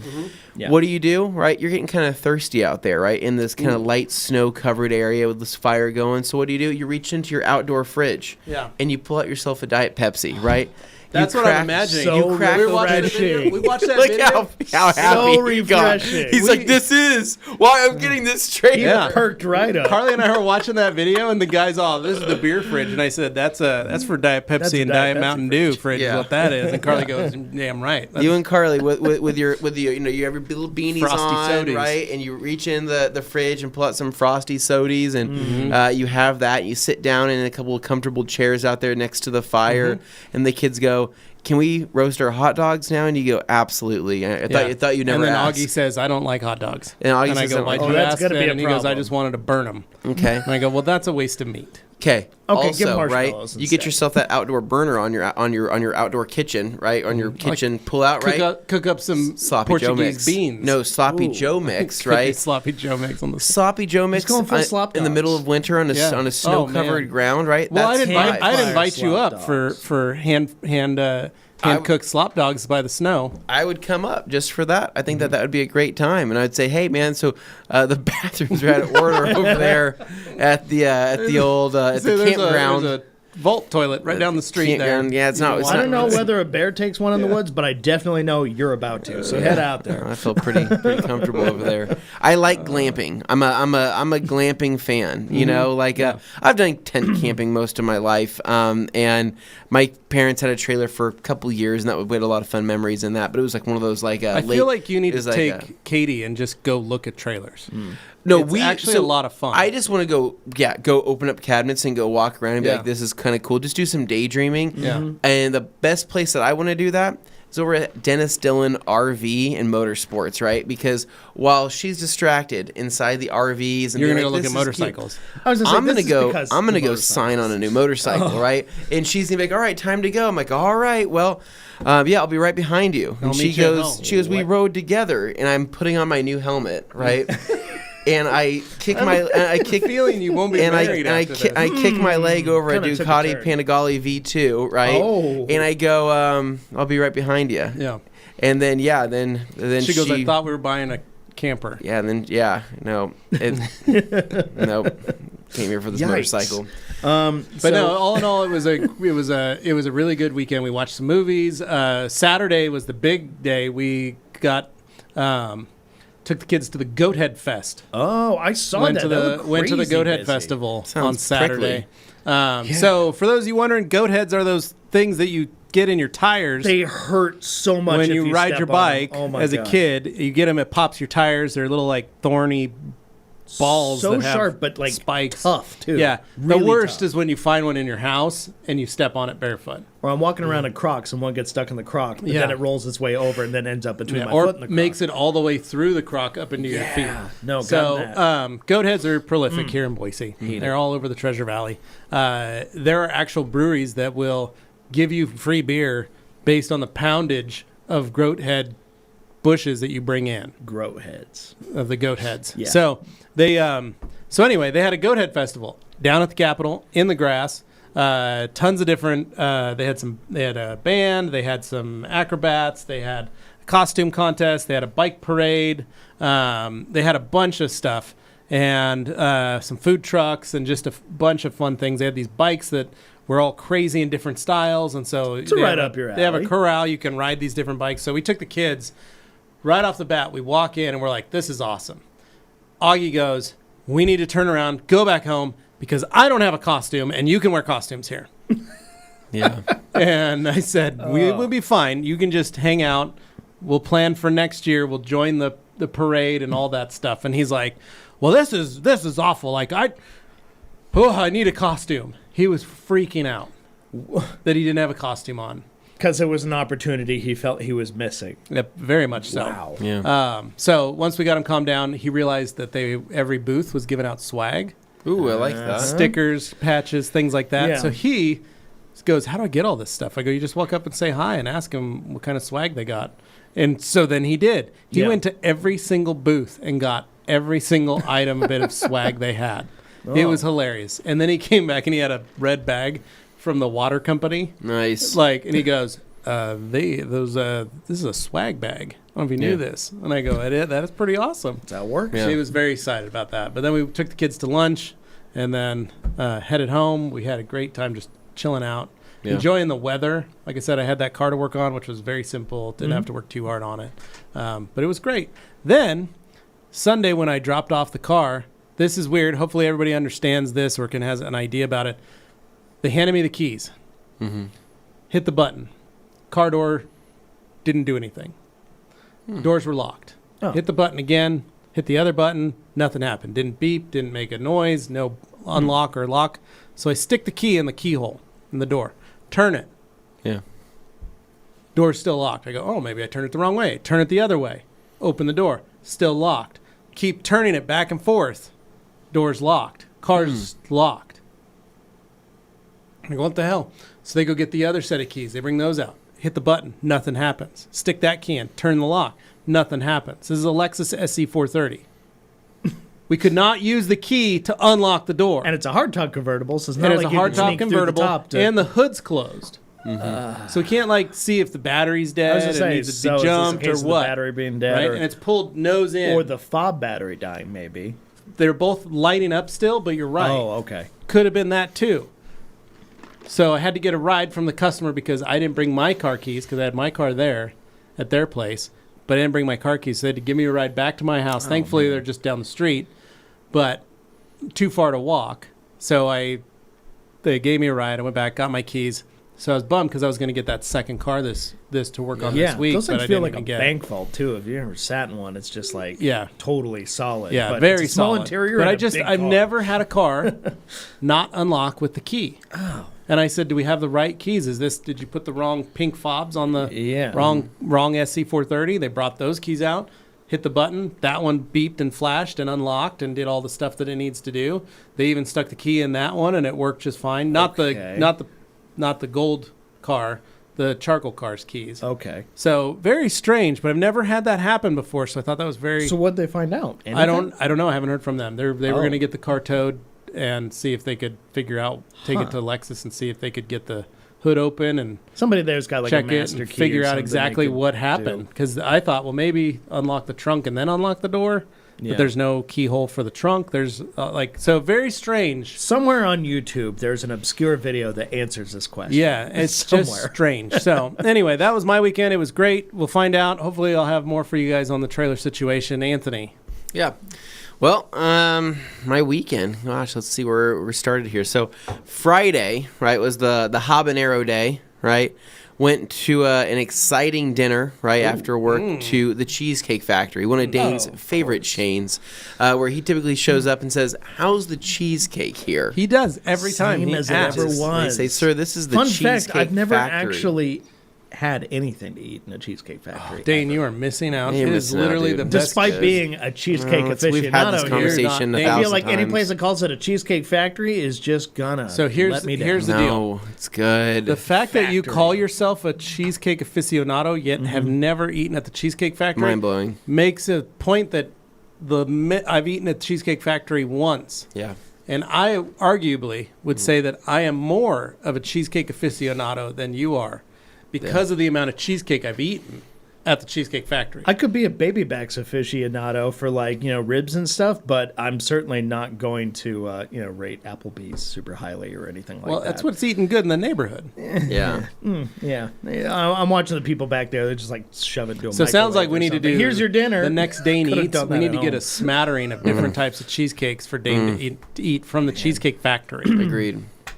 Yeah. What do? Right? You're getting kind of thirsty out there, right? In this kind of light snow-covered area with this fire going. So what do? You reach into your outdoor fridge, and you pull out yourself a Diet Pepsi, right? That's what I'm imagining. So you crack refreshing. We watched that Look video. how happy so he got. He's like, this is why I'm getting this trailer. Yeah. Perked right up. Carly and I were watching that video, and the guy's all, this is the beer fridge. And I said, that's for Diet Pepsi and Diet Mountain Dew fridge is what that is. And Carly goes, damn right. You and Carly, with your you have your little beanies Frosty on, Sodies. right? And you reach in the fridge and pull out some Frosty Sodies, and you have that. You sit down in a couple of comfortable chairs out there next to the fire, and the kids go, can we roast our hot dogs now? And you go, absolutely. I thought you never asked. And then Augie says, I don't like hot dogs. And Augie I says, go, why'd you ask that? And he goes, I just wanted to burn them. Okay. And I go, well, that's a waste of meat. Okay. Give Also, right, instead. you get yourself that outdoor burner on your outdoor kitchen, right? On your kitchen pull-out, right? Cook up some Sloppy Portuguese Joe mix. beans. No, Sloppy Joe mix, right? Sloppy Joe mix on the Sloppy Joe mix going full slop in the dogs. middle of winter on a snow-covered ground, right? Well, That's I'd invite you slop up dogs. for hand-cooked slop dogs by the snow. I would come up just for that. I think that would be a great time, and I'd say, "Hey, man, so the bathrooms are out of order over there at the campground." There's a vault toilet right down the street there. Yeah, it's not. I don't know whether a bear takes one in the woods, but I definitely know you're about to. So head out there. I feel pretty comfortable over there. I like glamping. I'm a glamping fan. You know, like I've done tent camping most of my life, and my parents had a trailer for a couple years, and we had a lot of fun memories in that. But it was like one of those like. I feel like you need to take Katie and just go look at trailers. No, it's actually a lot of fun. I just want to go open up cabinets and go walk around and be like, this is kind of cool. Just do some daydreaming. Yeah. And the best place that I want to do that is over at Dennis Dillon RV and Motorsports, right? Because while she's distracted inside the RVs, and you're gonna like, go look at motorcycles. I'm gonna go sign on a new motorcycle, right? And she's gonna be like, all right, time to go. I'm like, all right, well. I'll be right behind you. And she goes, we rode together, and I'm putting on my new helmet, right? And I kick feeling you won't be married after this. I kick my leg over a Ducati Panigale V2, right? Oh. And I go, I'll be right behind you. Yeah. And then then she goes, I thought we were buying a camper. Yeah, and then no, nope. Came here for this Yikes. motorcycle. But no, all in all, it was a really good weekend. We watched some movies. Saturday was the big day. We got took the kids to the Goathead Fest. Oh, I saw that. Went to the Goathead busy. Festival Sounds on Saturday. prickly. So for those of you wondering, goatheads are those things that you get in your tires. They hurt so much when if you ride step your on bike them. Oh my as a God. kid. You get them, it pops your tires. They're little like thorny balls So that have sharp, but like spikes. tough too. Yeah, Really the worst tough. is when you find one in your house and you step on it barefoot. Or I'm walking around in Crocs and one gets stuck in the Croc, but Yeah. then it rolls its way over and then ends up between my Or foot and the Croc. makes it all the way through the croc up into your feet. No, So gotten that. goatheads are prolific here in Boise. They're all over the Treasure Valley. There are actual breweries that will give you free beer based on the poundage of goathead bushes that you bring in. Groat heads. Of the goat heads. Yeah. So they so anyway, they had a goat head festival down at the Capitol in the grass. Tons of different they had a band, they had some acrobats, they had a costume contest, they had a bike parade, they had a bunch of stuff and some food trucks and just a bunch of fun things. They had these bikes that were all crazy in different styles, and so It's right up your They have a alley. corral, you can ride these different bikes. So we took the kids right off the bat. We walk in and we're like, this is awesome. Augie goes, we need to turn around, go back home, because I don't have a costume and you can wear costumes here. Yeah. And I said, we will be fine. You can just hang out. We'll plan for next year. We'll join the parade and all that stuff. And he's like, well, this is awful. Like, I need a costume. He was freaking out that he didn't have a costume on. Because it was an opportunity he felt he was missing. Yep, very much so. Wow. Yeah. So once we got him calmed down, he realized that every booth was giving out swag. Ooh, I like that. Stickers, patches, things like that. Yeah. So he goes, how do I get all this stuff? I go, you just walk up and say hi and ask them what kind of swag they got. And so then he did. He Yeah. went to every single booth and got every single item bit of swag they had. It was hilarious. And then he came back and he had a red bag from the water company. Nice. And he goes, this is a swag bag. I don't know if you knew this. And I go, that is pretty awesome. Does that work? Yeah. She was very excited about that. But then we took the kids to lunch and then headed home. We had a great time just chilling out, enjoying the weather. Like I said, I had that car to work on, which was very simple. Didn't have to work too hard on it. But it was great. Then Sunday when I dropped off the car, this is weird. Hopefully everybody understands this or has an idea about it. They handed me the keys. Mm-hmm. Hit the button. Car door didn't do anything. Doors were locked. Oh. Hit the button again. Hit the other button. Nothing happened. Didn't beep. Didn't make a noise. No unlock or lock. So I stick the key in the keyhole in the door. Turn it. Yeah. Door's still locked. I go, oh, maybe I turned it the wrong way. Turn it the other way. Open the door. Still locked. Keep turning it back and forth. Door's locked. Car's locked. I go, what the hell? So they go get the other set of keys. They bring those out. Hit the button. Nothing happens. Stick that key in. Turn the lock. Nothing happens. This is a Lexus SC430. We could not use the key to unlock the door. And it's a hardtop convertible, so it's not And it's like a you can hardtop sneak through convertible, the top to... and the hood's closed. So we can't see if the battery's dead. I was going to and say, needs to so be is this a jumped case or of the what. battery being dead, Right? or, And it's pulled nose in. or the fob battery dying, maybe. They're both lighting up still, but you're right. Oh, okay. Could have been that too. So I had to get a ride from the customer because I didn't bring my car keys because I had my car there at their place, but I didn't bring my car keys. So they had to give me a ride back to my house. Thankfully, they're just down the street, but too far to walk. So they gave me a ride. I went back, got my keys. So I was bummed because I was going to get that second car this to work on this week. Those but things I feel didn't like a even get it. bank vault, too. If you ever sat in one, it's just totally solid. Yeah, but very it's a small solid. interior. But and a big I've car. never had a car not unlock with the key. Oh. And I said, do we have the right keys? Did you put the wrong pink fobs on the wrong SC430? They brought those keys out, hit the button. That one beeped and flashed and unlocked and did all the stuff that it needs to do. They even stuck the key in that one and it worked just fine. Not the gold car, the charcoal car's keys. Okay. So very strange, but I've never had that happen before. So I thought that was very. So what'd they find out? I don't know. I haven't heard from them. They were going to get the car towed and see if they could take it to Lexus and see if they could get the hood open and Somebody there's got like check a it master and key figure or out something exactly they could what happened. do. Because I thought, well, maybe unlock the trunk and then unlock the door. Yeah. But there's no keyhole for the trunk. There's so very strange. Somewhere on YouTube, there's an obscure video that answers this question. Yeah, it's just strange. So anyway, that was my weekend. It was great. We'll find out. Hopefully I'll have more for you guys on the trailer situation. Anthony. Yeah. Well, my weekend. Gosh, let's see where we started here. So Friday, right, was the habanero day, right? Went to an exciting dinner right after work to the Cheesecake Factory, one of Dane's favorite chains, where he typically shows up and says, "How's the cheesecake here?" He does every time. Same He as it asks. ever They was. say, "Sir, this is the Fun Cheesecake fact, I've never Factory." actually had anything to eat in a Cheesecake Factory. Dane, you are missing out. You're It is missing out, literally dude. the best. Despite good. being a cheesecake We've had this aficionado here, conversation a I I thousand feel like any times. place that calls it a Cheesecake Factory is just gonna So here's let me down. here's the deal. No, it's good. The fact that you Factory. call yourself a cheesecake aficionado yet have never eaten at the Cheesecake Factory Mind blowing. makes a point that I've eaten at the Cheesecake Factory once. Yeah. And I arguably would say that I am more of a cheesecake aficionado than you are because of the amount of cheesecake I've eaten at the Cheesecake Factory. I could be a baby backs aficionado for ribs and stuff, but I'm certainly not going to rate Applebee's super highly or anything like well, that. that's what's eating good in the neighborhood. Yeah. Yeah, I'm watching the people back there. They're just like shove it to a So it sounds like we need to do Here's your dinner. The next Dane Could've eats. done We that need at to get home. a smattering of different types of cheesecakes for Dane to eat from the Cheesecake Factory.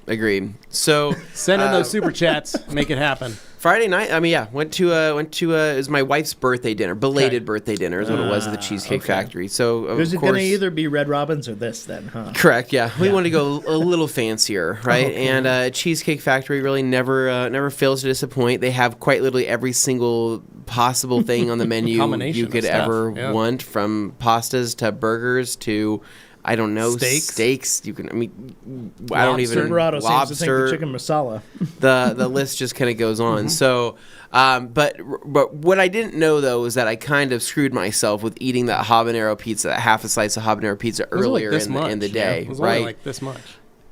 Agreed. So Send in those super chats. Make it happen. Friday night, went to it was my wife's birthday dinner, belated birthday dinner is what it was at the Cheesecake Factory. So of Is it course, going to either be Red Robin's or this then, huh? correct, yeah. We wanted to go a little fancier, right? And Cheesecake Factory really never fails to disappoint. They have quite literally every single possible thing on the menu Combination you of could stuff, ever yeah. want, from pastas to burgers to I don't know, Steaks. steaks. You can, I don't even Silverado seems to think lobster. the chicken masala. The list just kind of goes on. So, but what I didn't know though is that I kind of screwed myself with eating that habanero pizza, that half a slice of habanero pizza It was only earlier this in much. the day, It was only right? like this much.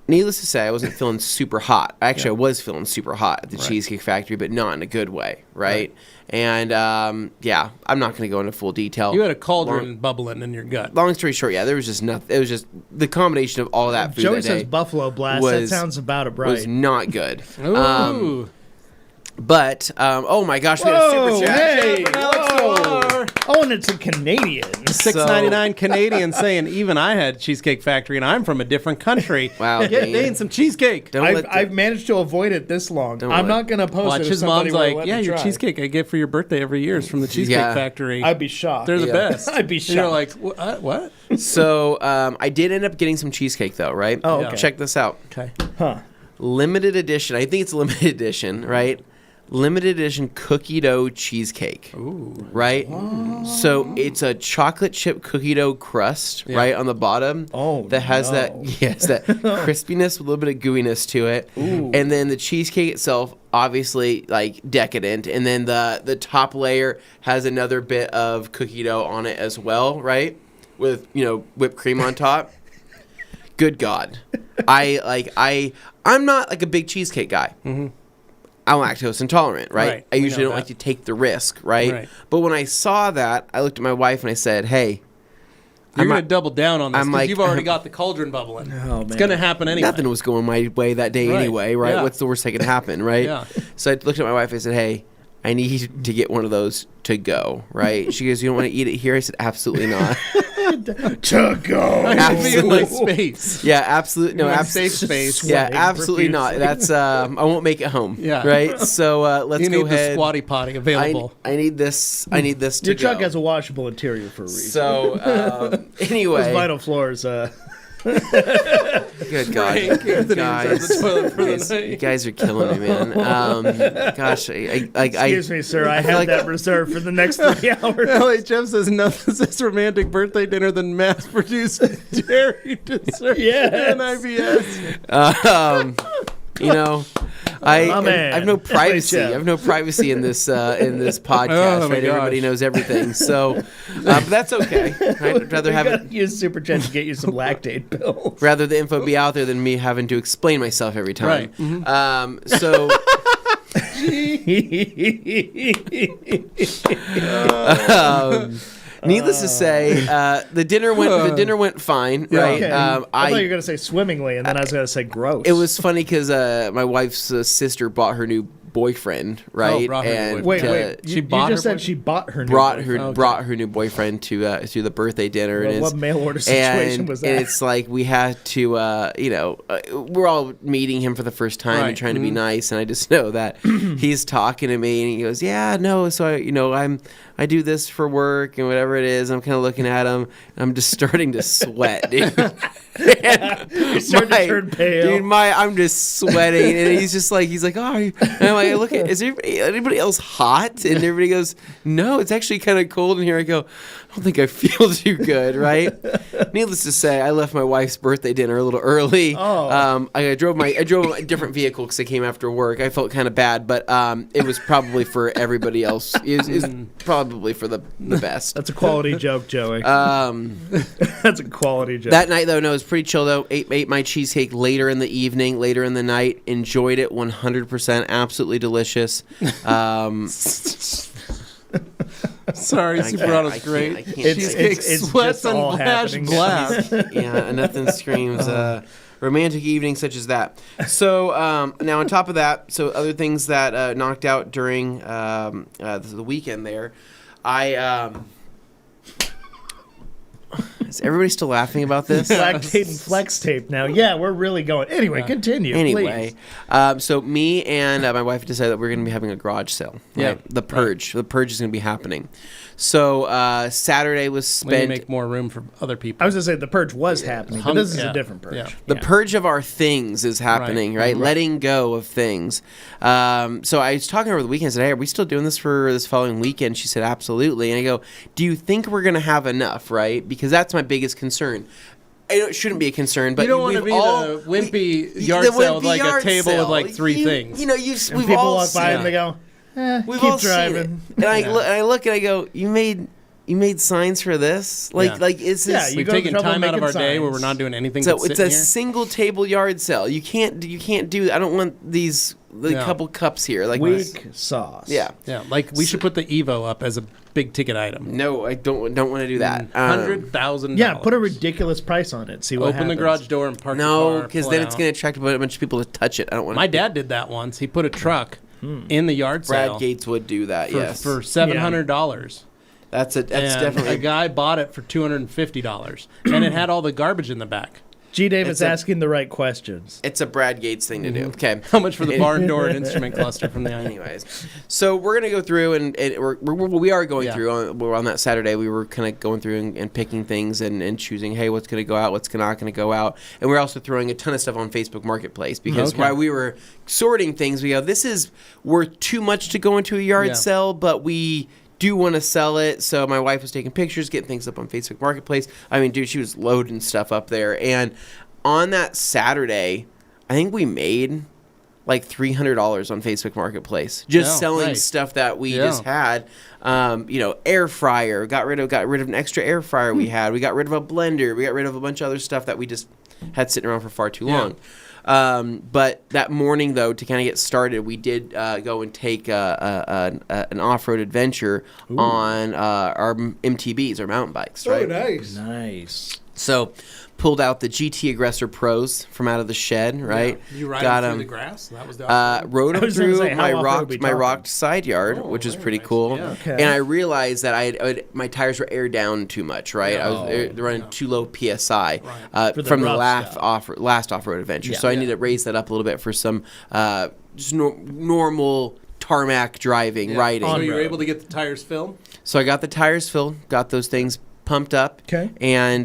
Needless to say, I wasn't feeling super hot. Actually, I was feeling super hot at the Cheesecake Factory, but not in a good way, right? And I'm not going to go into full detail. You had a cauldron bubbling in your gut. Long story short, there was just nothing. It was just the combination of all that food Joey that says day Buffalo Blast. That sounds about it right. was not good. Ooh. But oh my gosh, we had a super chat. Hey, Whoa. Oh, and it's a Canadian. $6.99 Canadian saying even I had Cheesecake Factory and I'm from a different country. Wow, Get Dane. Dane some cheesecake. Don't let I've managed to avoid it this long. Don't I'm let- not going to post Watch it. if his somebody mom's will like, let yeah, me your try. cheesecake I get for your birthday every year is from the Cheesecake Yeah. Factory. I'd be shocked. They're the Yeah. best. I'd be And you're shocked. like, what? So I did end up getting some cheesecake though, right? Oh, okay. Check this out. Okay. Huh. Limited edition. I think it's limited edition, right? Limited edition cookie dough cheesecake. Ooh. Right? So it's a chocolate chip cookie dough crust, right, on the bottom. Oh, that has no. that crispiness with a little bit of gooiness to it. And then the cheesecake itself, obviously like decadent. And then the top layer has another bit of cookie dough on it as well, right? With, whipped cream on top. Good God. I'm not like a big cheesecake guy. Mm-hmm. I'm lactose intolerant, right? Right, I we usually know don't that. like to take the risk, right? Right. But when I saw that, I looked at my wife and I said, hey, You're I'm going not- to double down on this I'm because like- you've already got the cauldron bubbling. Oh, It's man. going to happen anyway. nothing was going my way that day Right. anyway, right? Yeah. What's the worst that can happen, right? Yeah. So I looked at my wife and I said, hey, I need to get one of those to go, right? She goes, you don't want to eat it here? I said, absolutely not. To go. I should be in my Absolutely. space. Yeah, absolutely. No, My absolutely. safe space. Yeah, Sweating absolutely not. profusely. That's I won't make it home. Yeah. Right. So let's You go need the ahead. squatty potty available. I need this. I need this to Your go. truck has a washable interior for a reason. So anyway, Those vinyl floors. good God, Anthony guys, inside the toilet for the guys, night. you guys are killing me, man. Gosh, Excuse me, sir. I feel have like- that reserved for the next 3 hours. LHM says nothing says romantic birthday dinner than mass-produced dairy dessert Yes. and IBS. I man. have no privacy. Jeff. I have no privacy in this podcast. Oh, my right? Everybody gosh. knows everything. So, but that's okay. I'd rather have it. Use Super Chat to get you some lactate pills. Rather the info be out there than me having to explain myself every time. Right. So. Needless to say, the dinner went fine, right? Okay. I thought you were gonna say swimmingly, and then I was gonna say gross. It was funny because my wife's sister bought her new boyfriend, right? brought her new and Wait. She You bought just her said she bought her. New brought boyfriend. her new boyfriend to the birthday dinner. Well, and what it's- mail order situation and was that? it's like we had to, we're all meeting him for the first time and Right. trying to be nice. And I just know that he's talking to me and he goes, "Yeah, no, so I do this for work and whatever it is." I'm kind of looking at him. And I'm just starting to sweat, dude. You're starting to turn pale. Dude, I'm just sweating, and he's like, "Oh," are you? And I'm like, "Look, is anybody else hot?" And everybody goes, "No, it's actually kind of cold in here." I go, "I don't think I feel too good, right?" Needless to say, I left my wife's birthday dinner a little early. Oh. I drove a different vehicle because I came after work. I felt kind of bad, but it was probably for everybody else. It was probably for the best. That's a quality joke, Joey. That's a quality joke. That night, though, no, it was pretty chill, though. Ate my cheesecake later in the evening, later in the night. Enjoyed it 100%. Absolutely delicious. Sorry, Super Auto's I can't- great. I can't- Cheesecake it's sweats just and all flash happening. blast. Yeah, and nothing screams romantic evening such as that. So now on top of that, so other things that knocked out during the weekend there, is everybody still laughing about this? Lactate and flex tape now. Yeah, we're really going. Anyway, continue. Anyway, please. so me and my wife decided that we're going to be having a garage sale. Yeah. Right? The purge. The purge is going to be happening. So Saturday was Let me spent. make more room for other people. I was gonna say the purge was happening, but this is Yeah. a different purge. Yeah. The purge of our things is happening, right? Letting go of things. So I was talking over the weekend. I said, "Hey, are we still doing this for this following weekend?" She said, "Absolutely." And I go, "Do you think we're going to have enough?" Right? Because that's my biggest concern. It shouldn't be a concern, but You don't wanna we've be all- the wimpy we- yard the sale with wimpy like a yard table with sale. like three things. And We've people all walk by seen and they go, We've keep all driving. seen it. And I look and I go, "You made signs for this? Yeah. Like is this?" Yeah, you We've go to taken trouble time out of our making day where signs. we're not doing anything. So but it's sitting a here. single table yard sale. You can't do. I don't want these Yeah. couple cups here. Like Weak sauce. Yeah. Yeah, like we should put the Evo up as a big ticket item. No, I don't want to do that. $100,000. Yeah, put a ridiculous price on it. See what Open the happens. garage door and park. No, the car, because pull then it it's out. going to attract a bunch of people to touch it. I don't want. My dad did that once. He put a truck in the yard Brad sale Gates would do that. for, Yes, for $700. that's And definitely a guy bought it for $250, and it had all the garbage in the back. G. David's It's a- asking the right questions. it's a Brad Gates thing to do. Okay. How much for the barn door and instrument cluster from the iron? Anyways, so we're gonna go through and we are going Yeah. through. We're on that Saturday. We were kind of going through and picking things and choosing. Hey, what's gonna go out? What's not gonna go out? And we're also throwing a ton of stuff on Facebook Marketplace because Okay. while we were sorting things, we go, this is worth too much to go into a yard Yeah. sale, but we do want to sell it. So my wife was taking pictures, getting things up on Facebook Marketplace. I mean, dude, she was loading stuff up there. And on that Saturday, I think we made like $300 on Facebook Marketplace just Yeah, selling right. stuff that we Yeah. just had. Air fryer. Got rid of an extra air fryer we had. We got rid of a blender. We got rid of a bunch of other stuff that we just had sitting around for far too Yeah. long. But that morning, though, to kind of get started, we did go and take an off-road adventure on our MTBs, our mountain bikes, right? Nice. So pulled out the GT Aggressor Pros from out of the shed, right? You ride Got them 'em. through the grass? That was the Rode I them was gonna through say, how my off-road rocked we my talking? rocked side yard, Oh, which is very pretty nice. cool. Yeah. Okay. And I realized that my tires were aired down too much, right? I was running too low PSI For the from the rough last off-road adventure. Yeah. So I need to raise that up a little bit for some just normal tarmac driving, riding. So you were road. able to get the tires filled? So I got the tires filled, got those things pumped up, Okay. and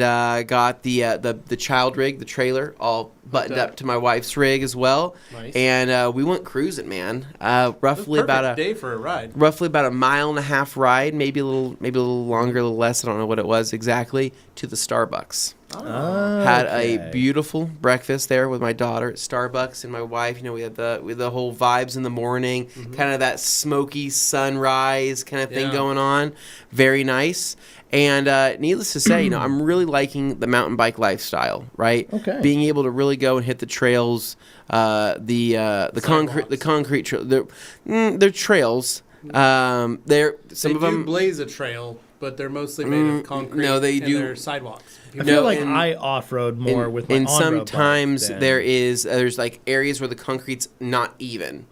got the child rig, the trailer, all buttoned up to my wife's rig as well. Nice. And we went cruising, man. Roughly Perfect about a day for a ride. roughly about a 1.5 mile ride, maybe a little longer, a little less. I don't know what it was exactly. To the Starbucks. Had a beautiful breakfast there with my daughter at Starbucks and my wife. You know, we had the whole vibes in the morning, kind of that smoky sunrise kind of thing going on. Very nice. And needless to say, you know, I'm really liking the mountain bike lifestyle, right? Okay. Being able to really go and hit the trails, the concrete trail. They're trails. They're some They of do them blaze a trail, but they're mostly made of concrete. no, they and do- they're sidewalks. I feel like and- I off-road more with my and on-road bike sometimes than- there's like areas where the concrete's not even,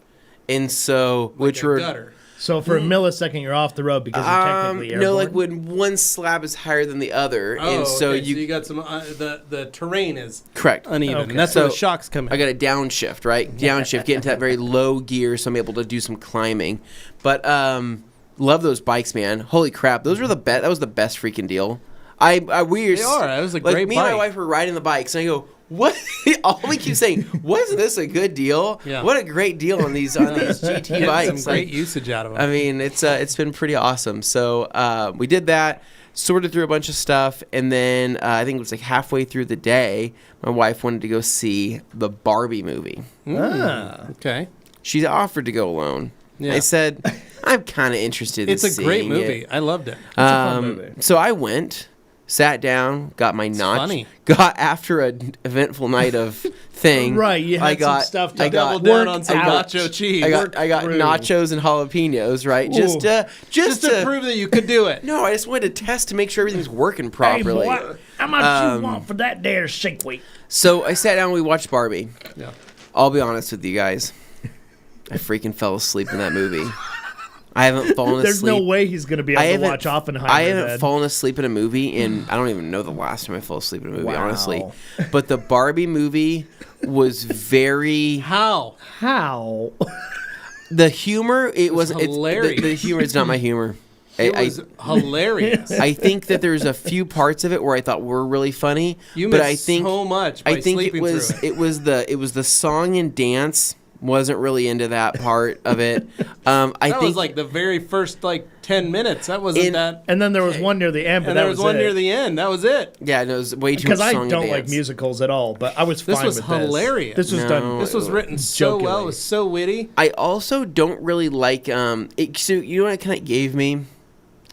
and so which a were gutter. So for a millisecond, you're off the road because you're technically airborne? no, like when one slab is higher than the other, Oh, and so okay, you got some the terrain is correct. uneven. Okay. And that's So, where the shocks come in. I got a downshift, right? Downshift, get into that very low gear, so I'm able to do some climbing. But love those bikes, man. Holy crap, those were the best. That was the best freaking deal. They are. That was a great me and my bike. wife were riding the bikes, and I go, "What?" All we keep saying, "Wasn't this a good deal? Yeah. What a great deal on these GT Getting bikes." some great Like, usage out of them. I mean, it's been pretty awesome. So we did that, sorted through a bunch of stuff, and then I think it was like halfway through the day, my wife wanted to go see the Barbie movie. Okay. She offered to go alone. Yeah. I said, I'm kind of interested in It's a great seeing movie. it. I loved it. fun movie. So I went, sat down, got my notch. funny. Got after an eventful night of thing. Right, you had I got, some stuff to I got, Double down work on some out. nacho cheese. I got through. nachos and jalapenos, right? Just Ooh. just to prove that you could do it. No, I just wanted to test to make sure everything's working Hey, properly. boy, how much you want for that there shake weight? So I sat down and we watched Barbie. Yeah. I'll be honest with you guys. I freaking fell asleep in that movie. I haven't fallen There's asleep. no way he's going to be able to haven't- watch Oppenheimer. I haven't then. fallen asleep in a movie in I don't even know the last time I fell asleep in a movie, Wow. honestly. But the Barbie movie was very How? How? the humor. It was hilarious. The humor is not my humor. It was hilarious. I think that there's a few parts of it where I thought were really funny. You but missed I think so much by I think sleeping it was through it was the song and dance. Wasn't really into that part of it. I That think was like the very first 10 minutes. That wasn't that. And then there was one near the end, but And that there was one it. near the end. That was it. yeah, no, it was way too much Because I song and don't dance. like musicals at all, but I was This fine was with hilarious. This was No. done. This was written so well. Jokingly. It was so witty. I also don't really like it, so you know what it kind of gave me?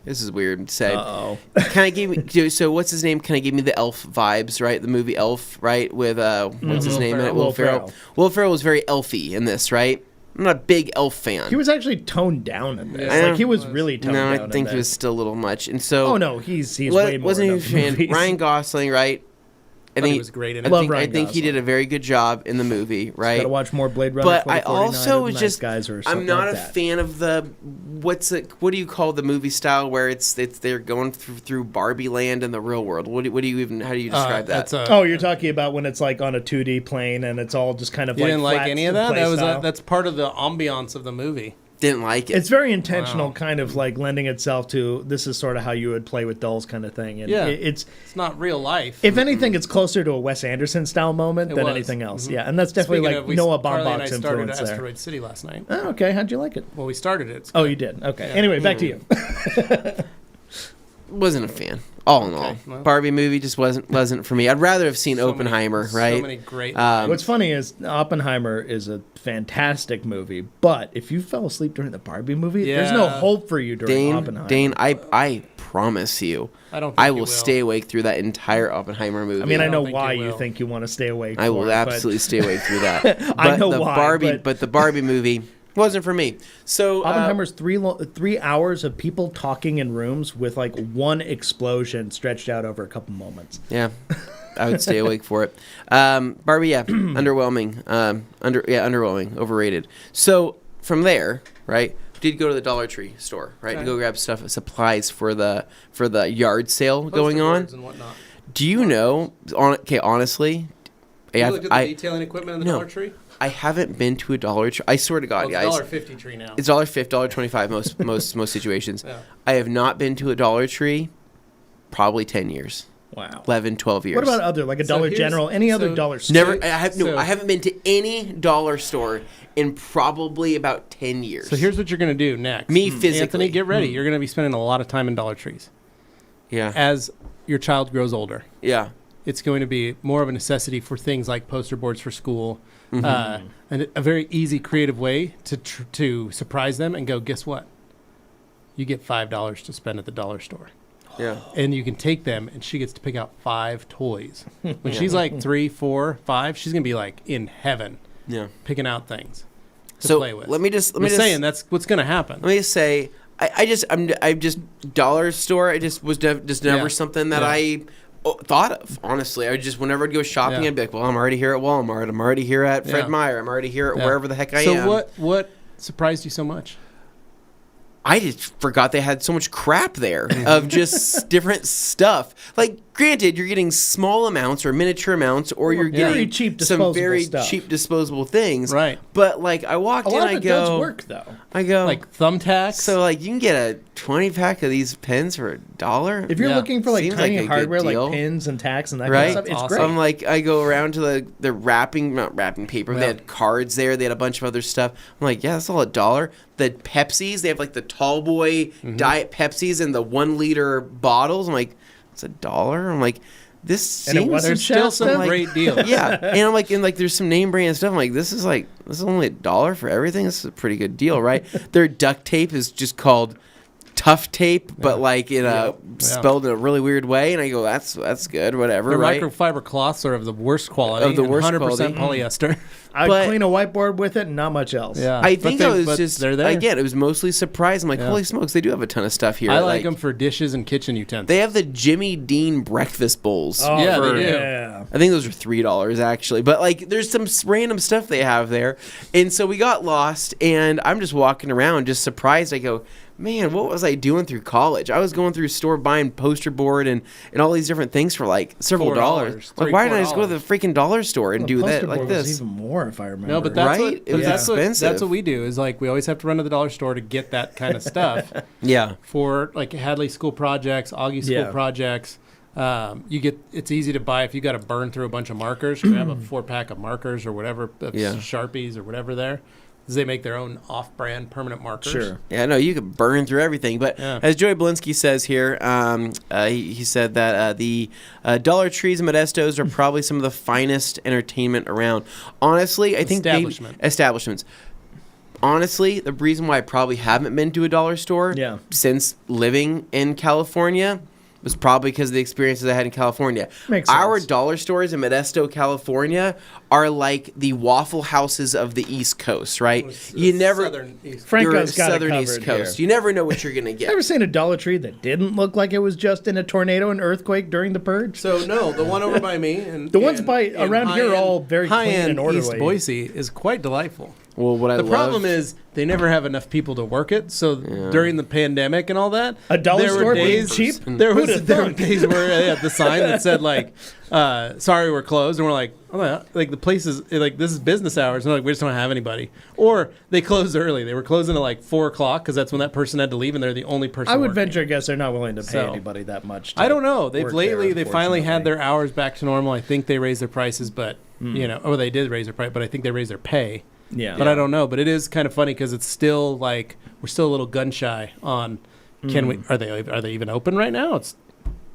This is weird to say. Uh-oh. Kind of gave me so what's his name? Kind of gave me the Elf vibes, right? The movie Elf, right? With what's his Will name in it? Ferrell. Will Will Ferrell. Ferrell. Will Ferrell was very elfy in this, right? I'm not a big Elf fan. He was actually toned down in this. Yeah. Like, he was really toned no, down I think in he was this. still a little much, and so Oh, no, he's way more wasn't in even a those fan. movies. Ryan Gosling, right? I Thought he was great in it. I Love think, Ryan I think he did Gosling. a very good job in the movie, right? Gotta watch more Blade Runner But I 2049 also or was Nice just Guys or I'm something not like a that. fan of the what do you call the movie style where it's they're going through Barbie land and the real world. How do you describe that? That's a, Oh, you're talking about when it's like on a 2D plane and it's all just kind of you like didn't like flat any of that? play That was style. that's part of the ambiance of the movie. Didn't like it. It's very intentional, kind of like lending itself to this is sort of how you would play with dolls kind of thing. And Yeah. it's It's not real life. if anything, it's closer to a Wes Anderson style moment than was. anything else. Mhm. Yeah, and that's definitely Speaking like of, we- Noah Carly and I Baumbach's started influence there. Asteroid City last night. Oh, okay, how'd you like it? Well, we started it. Oh, you did. Okay. Anyway, back to you. Wasn't a fan. All in all, well. Barbie movie just wasn't for me. I'd rather have seen Oppenheimer, right? So many great. What's funny is Oppenheimer is a fantastic movie, but if you fell asleep during the Barbie movie, there's no Yeah. hope for you during Oppenheimer. Dane, I promise you, I don't think I you will will. stay awake through that entire Oppenheimer movie. I mean, I don't know think why you you will. think you want to stay awake. I for will it, but- absolutely stay awake through that. But I know the why, Barbie, but- the Barbie movie wasn't for me. So Oppenheimer's 3 hours of people talking in rooms with like one explosion stretched out over a couple moments. yeah, I would stay awake for it. Barbie, yeah, underwhelming. Underwhelming, overrated. So from there, right, did go to the Dollar Tree store, right, to Okay. go grab supplies for the yard sale going poster on. boards and whatnot. Do you know? Honestly, You looked at the detailing equipment in the no. Dollar Tree. I haven't been to a Dollar Tree. I swear to God, Well, it's guys. $1.50 tree now. It's $1.50, $1.25 most situations. Yeah. I have not been to a Dollar Tree probably 10 years. Wow. 11, 12 years. What about other, like a Dollar here's- General, any other so- dollar store? Never. I So- haven't been to any dollar store in probably about 10 years. So here's what you're going to do next. Me physically. Anthony, get ready. You're going to be spending a lot of time in Dollar Trees. Yeah. As your child grows older, Yeah. it's going to be more of a necessity for things like poster boards for school, and a very easy, creative way to surprise them and go, guess what? You get $5 to spend at the dollar store. Yeah. And you can take them, and she gets to pick out 5 toys. When she's like 3, 4, 5, she's going to be like in heaven Yeah. picking out things to So play with. let me just I'm saying that's what's going to happen. let me just say I just dollar store. I just was never Yeah. something that Yeah. I thought of. Honestly, I just whenever I'd go shopping, Yeah. I'd be like, well, I'm already here at Walmart. I'm already here at Fred Yeah. Meyer. I'm already here at Yeah. wherever the heck I so am. what surprised you so much? I just forgot they had so much crap there of just different stuff. Like, granted, you're getting small amounts or miniature amounts, or you're very getting cheap some disposable very stuff. cheap disposable things. Right. But like, I walked A in, lot I of it go, does work, though. I go, Like thumbtacks? so like you can get a 20-pack of these pens for $1. If you're Yeah. looking for like Seems tiny like a good hardware, like deal. pins and tacks and that Right? kind of stuff, it's Awesome. great. I'm like, I go around to the not wrapping paper. Yeah. They had cards there. They had a bunch of other stuff. I'm like, yeah, that's all $1. The Pepsis, they have like the tall boy diet Pepsis in the 1 liter bottles. I'm like, it's $1. I'm like, this And it seems wasn't There's still some Shasta? great deals. yeah. And I'm like, there's some name brand stuff. I'm like, this is only $1 for everything. This is a pretty good deal, right? Their duct tape is just called Tough Tape, but like in a spelled in a really weird way. And I go, that's good, whatever, The right? microfiber cloths are of the worst quality. Of the and worst 100% quality. polyester. I'd but- clean a whiteboard with it and not much else. Yeah. I But think they- I was but just they're there. again. It was mostly surprised. I'm like, Yeah. holy smokes, they do have a ton of stuff here. I like them for dishes and kitchen utensils. They have the Jimmy Dean breakfast bowls. Oh, Yeah, they for- do. Yeah. I think those are $3 actually, but like there's some random stuff they have there, and so we got lost, and I'm just walking around, just surprised. I go, man, what was I doing through college? I was going through a store buying poster board and all these different things for like several $4, dollars. Like, why didn't I just go to the freaking dollar store and do that Poster like board was this? even more, if I remember. No, but that's Right? what, It but was that's expensive. what we do is like we always have to run to the dollar store to get that kind of stuff Yeah, for like Hadley school projects, Augie school Yeah. projects. It's easy to buy if you got to burn through a bunch of markers. Grab a 4-pack of markers or whatever, of Yeah. Sharpies or whatever there. 'Cause they make their own off-brand permanent markers. Sure. yeah, no, you could burn through everything. But Yeah. as Joey Blinsky says here, he said that the Dollar Trees and Modestos are probably some of the finest entertainment around. Honestly, I think establishments. Honestly, the reason why I probably haven't been to a dollar store Yeah. since living in California was probably because of the experiences I had in California. Makes Our sense. dollar stores in Modesto, California are like the Waffle Houses of the East Coast, right? You never... Southern East. Franco's got it Southern covered East Coast. here. You never know what you're going to get. Ever seen a Dollar Tree that didn't look like it was just in a tornado and earthquake during the purge? So no, the one over by me and The ones by around here are all very clean high-end and orderly. East Boise is quite delightful. Well, what I The love... problem is they never have enough people to work it. So during the pandemic and all that, A dollar there were store being days- cheap? There Who'd were have thought? days where they had the sign that said like, "Sorry, we're closed," and we're like, "Oh, yeah." Like the place is like this is business hours, and they're like we just don't have anybody. Or they closed early. They were closing at like 4:00 because that's when that person had to leave, and they're the only person. I would working. venture a guess they're not willing to pay So, anybody that much. To I don't know. They've work lately there, they finally had unfortunately. their hours back to normal. I think they raised their prices, but they did raise their price, but I think they raised their pay. Yeah. But I don't know. But it is kind of funny because it's still like we're still a little gun shy on. Can we? Are they even open right now? It's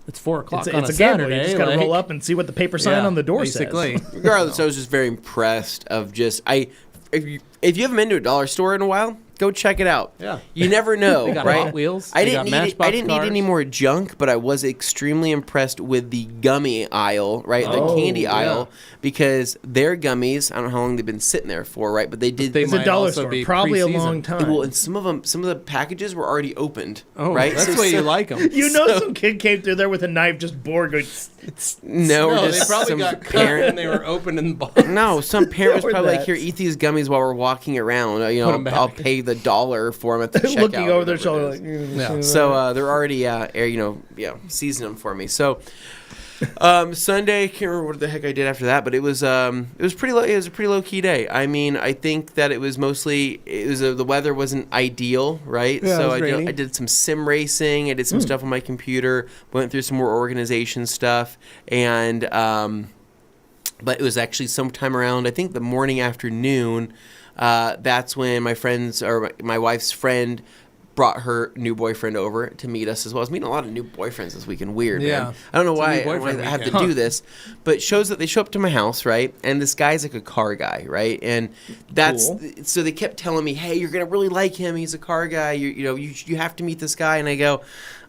4:00 on It's a a gamble. Saturday. You just got to like- roll up and see what the paper sign on the door basically. says. Regardless, I was just very impressed of just... If you haven't been to a dollar store in a while, go check it out. Yeah. You never know, They got right? Hot Wheels. I They didn't got need Matchbox I didn't need any cars. more junk, but I was extremely impressed with the gummy aisle, right? The Oh, candy yeah. aisle, because their gummies, I don't know how long they've been sitting there for, right? But they did. They It's a might dollar also store. be Probably a pre-season. long time. well, and some of the packages were already opened. Oh, right? that's So the way you some- like them. You know, some kid came through there with a knife, just bored, going. No, or No, they just probably some got cut parent. and they were open in the box. No, some parent was Or probably like, that. "Here, eat these gummies while we're walking around. You Put 'em know, back. I'll pay the $1 for them at the checkout." Looking over their whatever shoulder, it is. like. Yeah. So they're already, seasoning them for me. So Sunday, I can't remember what the heck I did after that, but it was pretty low. It was a pretty low key day. I mean, I think that it was mostly the weather wasn't ideal, right? Yeah, So it was rainy. I did some sim racing. I did some stuff on my computer. Went through some more organization stuff, and but it was actually sometime around, I think, the morning afternoon. That's when my wife's friend brought her new boyfriend over to meet us as well. I was meeting a lot of new boyfriends this weekend. Weird, Yeah. man. I don't know It's a why new boyfriend I have to weekend. do this, but it shows that they show up to my house, right? And this guy's like a car guy, right? And that's Cool. so they kept telling me, "Hey, you're gonna really like him. He's a car guy. You have to meet this guy." And I go,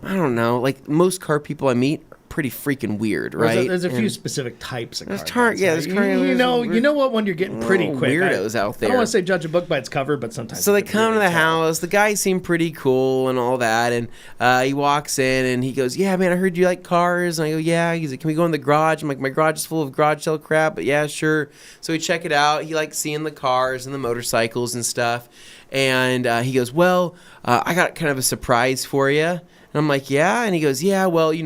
"I don't know. Like most car people I meet are pretty freaking weird, right?" There's a few And specific types of There's car guys, there's right? car guys. You know what one you're getting pretty quick. Weirdos out I there. don't want to say judge a book by its cover, but sometimes. So you they can come to really the tell. house. The guy seemed pretty cool and all that. And he walks in and he goes, "Yeah, man, I heard you like cars." And I go, "Yeah." He's like, "Can we go in the garage?" I'm like, "My garage is full of garage sale crap, but yeah, sure." So we check it out. He likes seeing the cars and the motorcycles and stuff. And he goes, "Well, I got kind of a surprise for you." And I'm like, "Yeah?" And he goes, "Yeah, well, he's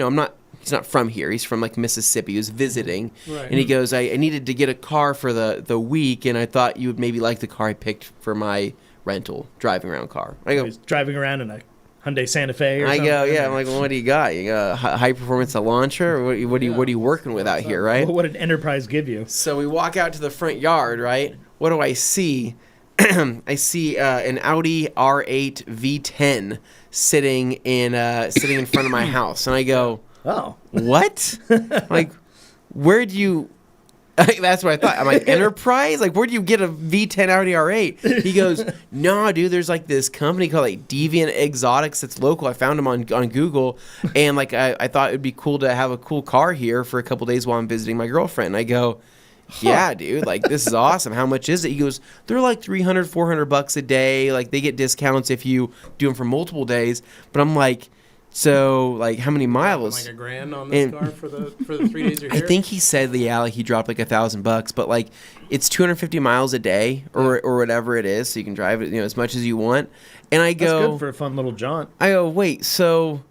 not from here. He's from like Mississippi. He was visiting." Right. And he goes, I needed to get a car for the week, and I thought you would maybe like the car I picked for my rental driving around car. I go, He's driving around in a Hyundai Santa Fe. Or I something. go, yeah. I'm like, well, what do you got? You got a high performance Elantra, or what are you working with out here, right? What did Enterprise give you? So we walk out to the front yard, right? What do I see? I see an Audi R8 V10 sitting in front of my house, and I go, Oh, what? Like, where'd you? That's what I thought. I'm like, Enterprise? Like, where'd you get a V10 Audi R8? He goes, no, dude. There's like this company called like Deviant Exotics that's local. I found them on Google, and like I thought it'd be cool to have a cool car here for a couple days while I'm visiting my girlfriend. And I go, yeah, dude. Like, this is awesome. How much is it? He goes, they're like $300-$400 a day. Like, they get discounts if you do them for multiple days. But I'm like, so, like, how many miles? Like $1,000 on this And- car for the 3 days you're I here? think he said like he dropped like $1,000, but like it's 250 miles a day or whatever it is, so you can drive it as much as you want. And I that's go, good for a fun little jaunt. wait, so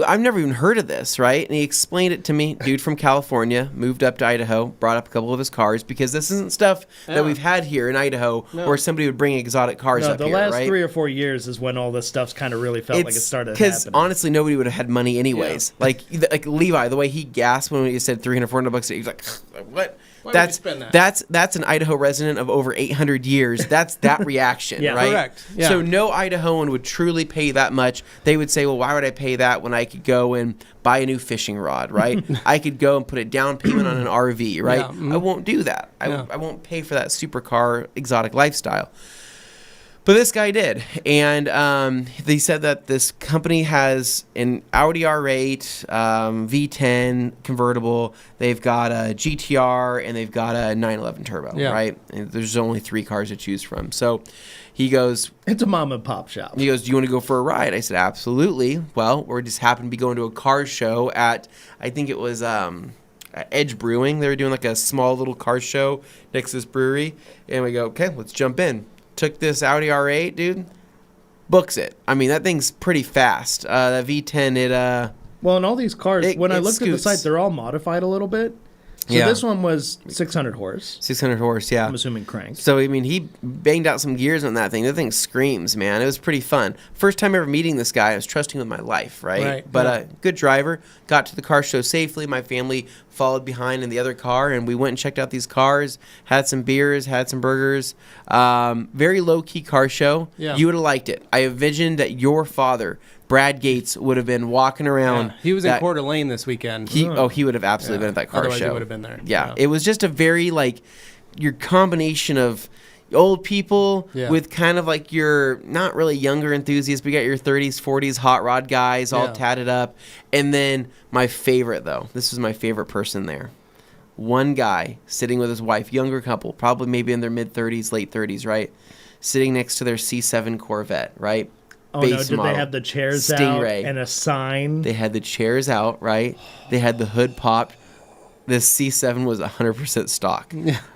I've never even heard of this, right? And he explained it to me. Dude from California, moved up to Idaho, brought up a couple of his cars because this isn't stuff Yeah. that we've had here in Idaho No. where somebody would bring exotic cars No, up the here, last right? 3 or 4 years is when all this stuff's kind of really felt like it started Because happening. honestly, nobody would have had money anyways. Like Levi, the way he gasped when he said $300-$400, he was like, "What?" Why would you spend that? That's an Idaho resident of over 800 years. That's that reaction, Yeah. right? Correct. Yeah. So no Idahoan would truly pay that much. They would say, "Well, why would I pay that when I could go and buy a new fishing rod, right? I could go and put a down payment on an RV, right? Yeah. Mhm. I won't do that. Yeah. I won't pay for that supercar exotic lifestyle." But this guy did, and they said that this company has an Audi R8 V10 convertible. They've got a GTR and they've got a 911 Turbo, Yeah. right? And there's only 3 cars to choose from. So he goes, It's a mom and pop shop. "Do you want to go for a ride?" I said, "Absolutely." Well, we just happened to be going to a car show at, I think it was Edge Brewing. They were doing like a small little car show next to this brewery, and we go, "Okay, let's jump in." Took this Audi R8, dude. Books it. I mean, that thing's pretty fast. That V10, Well, and all these cars, It- when I it looked at the scoots. site, they're all modified a little bit. So Yeah. this one was 600 horse. 600 horse, yeah. I'm assuming cranked. So, I mean, he banged out some gears on that thing. That thing screams, man. It was pretty fun. First time ever meeting this guy, I was trusting with my life, right? Right, But yeah. good driver. Got to the car show safely. My family followed behind in the other car, and we went and checked out these cars, had some beers, had some burgers. Very low-key car show. Yeah. You would have liked it. I envisioned that your father, Brad Gates, would have been walking around. Yeah. He was in that- Coeur d'Alene this weekend. He would have absolutely been at that car Otherwise show. he would have been there. Yeah, it was just a very like your combination of old people Yeah. with kind of like your not really younger enthusiasts, but you got your 30s, 40s hot rod guys all Yeah. tatted up, and then my favorite though. This was my favorite person there. One guy sitting with his wife, younger couple, probably maybe in their mid 30s, late 30s, right? Sitting next to their C7 Corvette, right? Oh no, Base did model. they have the chairs Stingray. out and a sign? They had the chairs out, right? They had the hood popped. This C7 was 100% stock,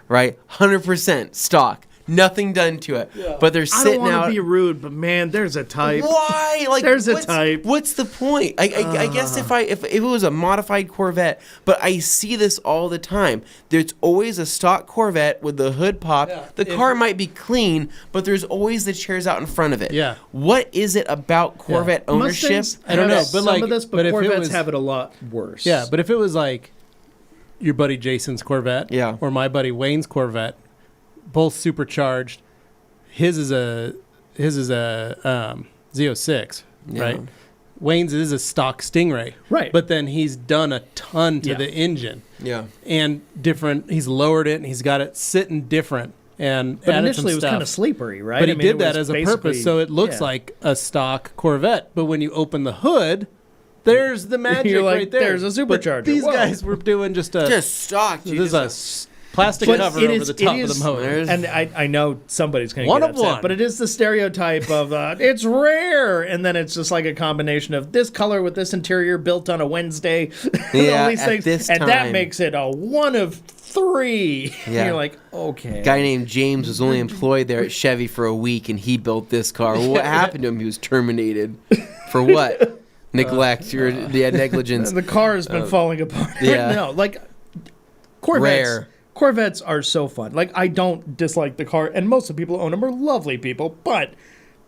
right? 100% stock. nothing done to it. But they're I don't sitting want out. to be rude, but man, there's a type. Why? Like, There's a type. What's the point? I guess if it was a modified Corvette, but I see this all the time. There's always a stock Corvette with the hood pop. Yeah. The car might be clean, but there's always the chairs out in front of it. Yeah. What is it about Corvette ownership? Mustangs I don't know, have but some like- of this, but if it Corvettes was- have it a lot worse. Yeah, but if it was like your buddy Jason's Corvette, Yeah. or my buddy Wayne's Corvette, both supercharged. His is a Z06, Yeah. right? Wayne's is a stock Stingray, Right. But then he's done a ton to Yeah. the engine Yeah. and different. He's lowered it and he's got it sitting different and But added initially it some was stuff. kind of sleepery, right? But he I mean, did it that was as a purpose, basically- so it looks yeah. like a stock Corvette. But when you open the hood, there's the magic You're like, right there. there's a But supercharger. these Whoa. guys were doing just a Just stock. Dude. this is Just a plastic But cover it over is- the top it of is- the motor. There's- And I know somebody's going to One get of upset, one. but it is the stereotype of it's rare, and then it's just like a combination of this color with this interior built on a Wednesday. Yeah, all these at things, this and that time. makes it a one of three. Yeah. You're like, okay. guy named James was only employed there at Chevy for a week, and he built this car. What happened to him? He was terminated for what? Neglect or negligence. The car has been falling apart. yeah. No, like Corvettes. Rare. Corvettes are so fun. Like, I don't dislike the car, and most of the people who own them are lovely people, but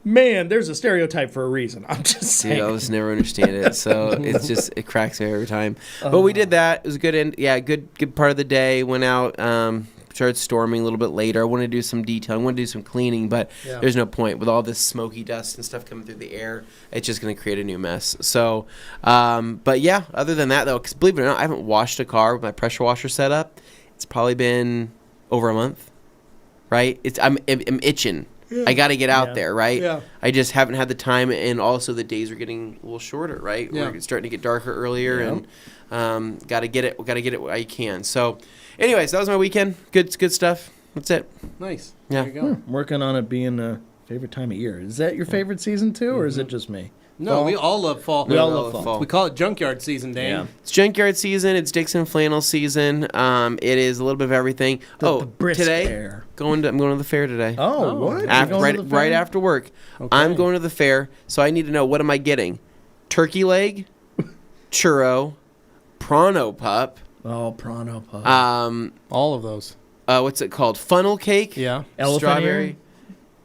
man, there's a stereotype for a reason. I'm just saying. Dude, I'll just never understand it. So it's just, it cracks me every time. But we did that. It was a good end. Yeah, good part of the day. Went out, started storming a little bit later. I wanted to do some detailing. I wanted to do some cleaning, but there's no point. With all this smoky dust and stuff coming through the air, it's just going to create a new mess. So, but yeah, other than that, though, because believe it or not, I haven't washed a car with my pressure washer set up. It's probably been over a month, right? I'm itching. I got to get out Yeah. there, right? Yeah. I just haven't had the time, and also the days are getting a little shorter, right? Yeah. We're starting to get darker earlier, and got to get it while you can. So, anyways, that was my weekend. Good stuff. That's it. Nice. Yeah. There you go. Working on it being a favorite time of year. Is that your favorite season too, or is it just me? No, Fall? we all love fall. We all love fall. We call it junkyard season, Dane. Yeah. It's junkyard season. It's Dixon flannel season. It is a little bit of everything. The brisk today air. I'm going to the fair today. Oh, what? You're After, going to the fair? right after work. I'm going to the fair, so I need to know, what am I getting? Turkey leg, churro, Prono pup, Oh, Prano Pup. All of those. what's it called? Funnel cake. Yeah. Elephant Strawberry.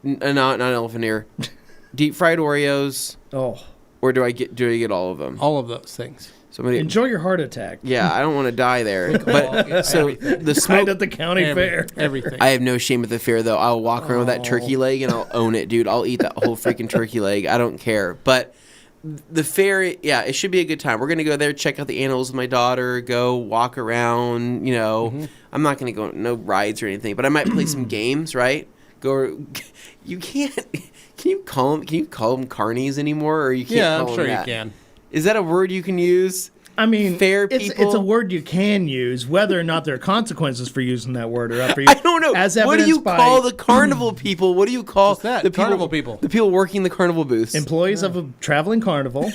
Not elephant ear. Deep fried Oreos, Oh, or do I get all of them? All of those things. So I'm gonna, enjoy your heart attack. yeah, I don't want to die there. But so the Right smoke. at the county fair. Everything. I have no shame at the fair, though. I'll walk around with that turkey leg and I'll own it, dude. I'll eat that whole freaking turkey leg. I don't care. But the fair, yeah, it should be a good time. We're going to go there, check out the animals with my daughter, go walk around, I'm not going to go, no rides or anything, but I might play some games, right? You can't, can you call them carnies anymore? Or you can't Yeah, call I'm them sure you that? can. Is that a word you can use? I mean, Fair it's people? a word you can use. Whether or not there are consequences for using that word are up for you. I don't know. As What do you evidenced by call the carnival people? What do you call What's that? the people, Carnival people. The people working the carnival booths. employees of a traveling carnival,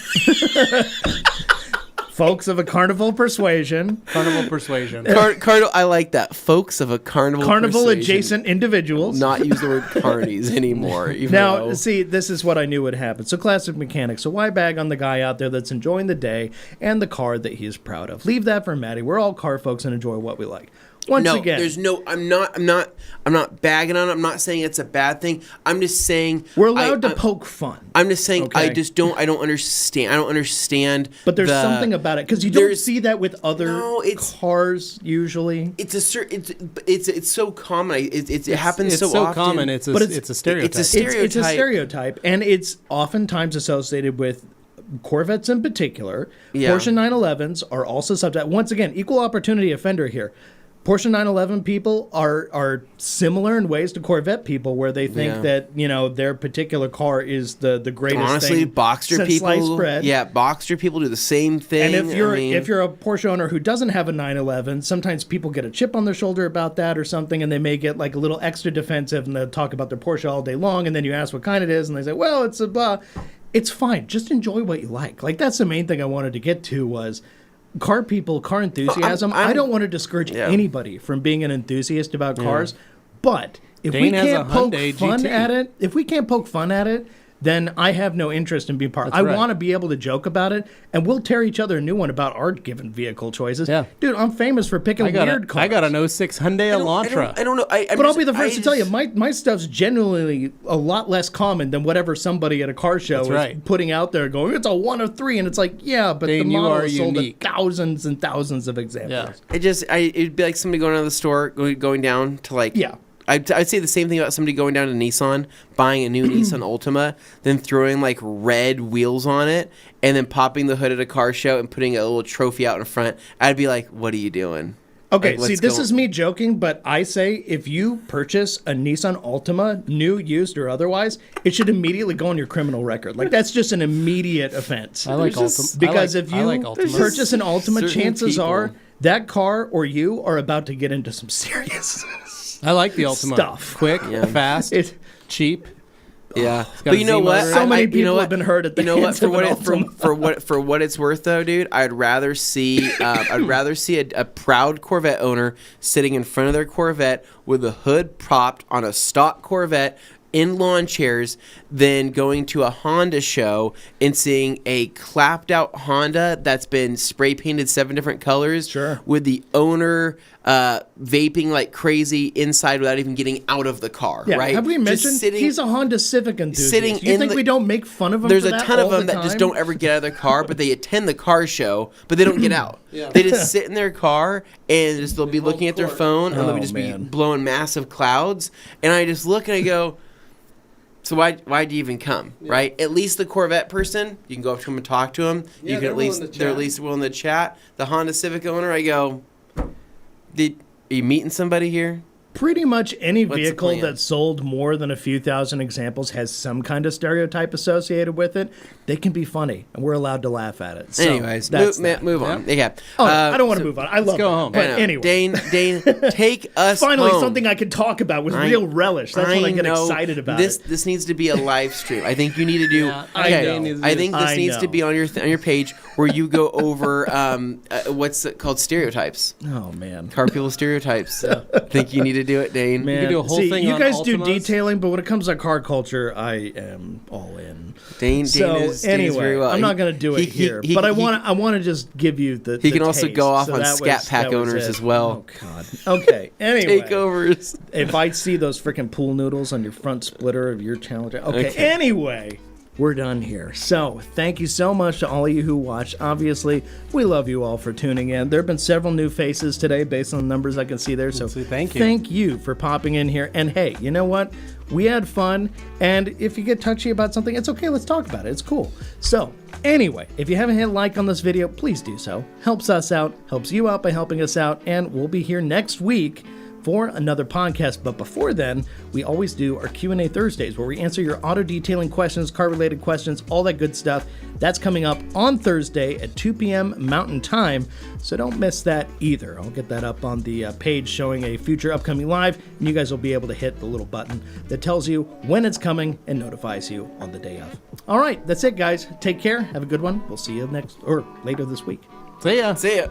folks of a carnival persuasion, Carnival persuasion. I like that. Folks of a carnival carnival persuasion. adjacent individuals. Not use the word carnies anymore. Even Now, though- see, this is what I knew would happen. So, classic mechanics. So, why bag on the guy out there that's enjoying the day and the car that he is proud of? Leave that for Maddie. We're all car folks and enjoy what we like. Once no, again, there's no. I'm not bagging on it. I'm not saying it's a bad thing. I'm just saying we're allowed to poke fun. I'm just saying Okay. I don't understand. I don't understand. But there's something about it because you don't there's- see that with other No, it's- cars usually. It's it's so common. It happens It's so so often. common. It's a stereotype. It's a It's a stereotype. stereotype, and it's oftentimes associated with Corvettes in particular. Yeah. Porsche 911s are also subject. Once again, equal opportunity offender here. Porsche 911 people are similar in ways to Corvette people, where they think Yeah. that their particular car is the greatest Honestly, thing Boxster since people. sliced bread. Yeah, Boxster people do the same thing. And if you're I mean, if you're a Porsche owner who doesn't have a 911, sometimes people get a chip on their shoulder about that or something, and they may get like a little extra defensive, and they'll talk about their Porsche all day long, and then you ask what kind it is, and they say, well, it's a blah. It's fine. Just enjoy what you like. Like, that's the main thing I wanted to get to was car people, car enthusiasm. I don't want to discourage Yeah. anybody from being an enthusiast about cars, but if Dane we has a can't poke Hyundai fun GT. at it, if we can't poke fun at it, then I have no interest in being part. That's I right. want to be able to joke about it, and we'll tear each other a new one about our given vehicle choices. Yeah. Dude, I'm famous for picking weird cars. I got an 06 Hyundai Elantra. I don't know. But I'll be the first to tell you, my stuff's genuinely a lot less common than whatever somebody at a car show is right. putting out there going, it's a 1 of 3. And it's like, yeah, but Dane, the you model are is sold unique. at thousands and thousands of examples. Yeah. It'd be like somebody going out of the store, going down to like. Yeah. I'd say the same thing about somebody going down to Nissan, buying a new Nissan Altima, then throwing like red wheels on it, and then popping the hood at a car show and putting a little trophy out in front. I'd be like, what are you doing? Okay, Like, see, what's this going- is me joking, but I say if you purchase a Nissan Altima, new, used, or otherwise, it should immediately go on your criminal record. Like, that's just an immediate offense. I like There's just- Altima. Because I like, if you I like Altimas. purchase an Altima, certain chances people- are that car or you are about to get into some serious I like the Altima. stuff. Quick, Yeah. fast, It- cheap. Yeah, got but a you know Z what? motor. So many you know people what? have been hurt at the You know what? hands For of what an it, Altima. for what it's worth, though, dude, I'd rather see a proud Corvette owner sitting in front of their Corvette with the hood propped on a stock Corvette in lawn chairs than going to a Honda show and seeing a clapped out Honda that's been spray painted 7 different colors. Sure. With the owner vaping like crazy inside without even getting out of the car. Yeah, right? have we Just mentioned sitting- he's a Honda Civic enthusiast? sitting you in think the- we don't make fun of him? There's for a that ton of all them the that just time? don't ever get out of their car, but they attend the car show, but they don't get out. They just sit in their car and just they'll be looking at their phone and they'll Oh, just man. be blowing massive clouds. And I just look and I go, so why'd you even come, right? At least the Corvette person, you can go up to him and talk to him. Yeah, You can they're at willing least to they're at chat. least willing to chat. The Honda Civic owner, I go, are you meeting somebody here? Pretty much any What's the vehicle plan? that sold more than a few thousand examples has some kind of stereotype associated with it. They can be funny, and we're allowed to laugh at it. So Anyways, that's move, that. move on. Yeah. Oh, I don't want to so- move on. I love go it. home. But I know. anyway, Dane, take us finally home. something I can talk about with real relish. That's what I get know. excited about. This needs to be a live stream. I think you need to do. Yeah, I okay, know. I think this I needs to know. be on your page where you go over what's it called, stereotypes. Oh man. Car people stereotypes. think you need to do it, Dane. Man, can do a whole see, thing you on guys do Altimas. detailing, but when it comes to car culture, I am all in. Dane So is anyway, very well. I'm not going to do it here, but I want to just give you the. He the can also taste. go off So on that Scat was- Pack that was owners it. as well. Oh God. Okay. Anyway, Takeovers. if I see those freaking pool noodles on your front splitter of your Challenger. Okay. Okay. Anyway, we're done here. So thank you so much to all of you who watched. Obviously, we love you all for tuning in. There have been several new faces today based on the numbers I can see there. So Thank you. Thank you for popping in here. And hey, you know what? We had fun. And if you get touchy about something, it's okay. Let's talk about it. It's cool. So anyway, if you haven't hit like on this video, please do so. Helps us out, helps you out by helping us out. And we'll be here next week for another podcast. But before then, we always do our Q&A Thursdays where we answer your auto detailing questions, car related questions, all that good stuff. That's coming up on Thursday at 2 p.m. Mountain Time, so don't miss that either. I'll get that up on the page showing a future upcoming live, and you guys will be able to hit the little button that tells you when it's coming and notifies you on the day of. All right, that's it, guys. Take care. Have a good one. We'll see you next or later this week. See ya. See ya.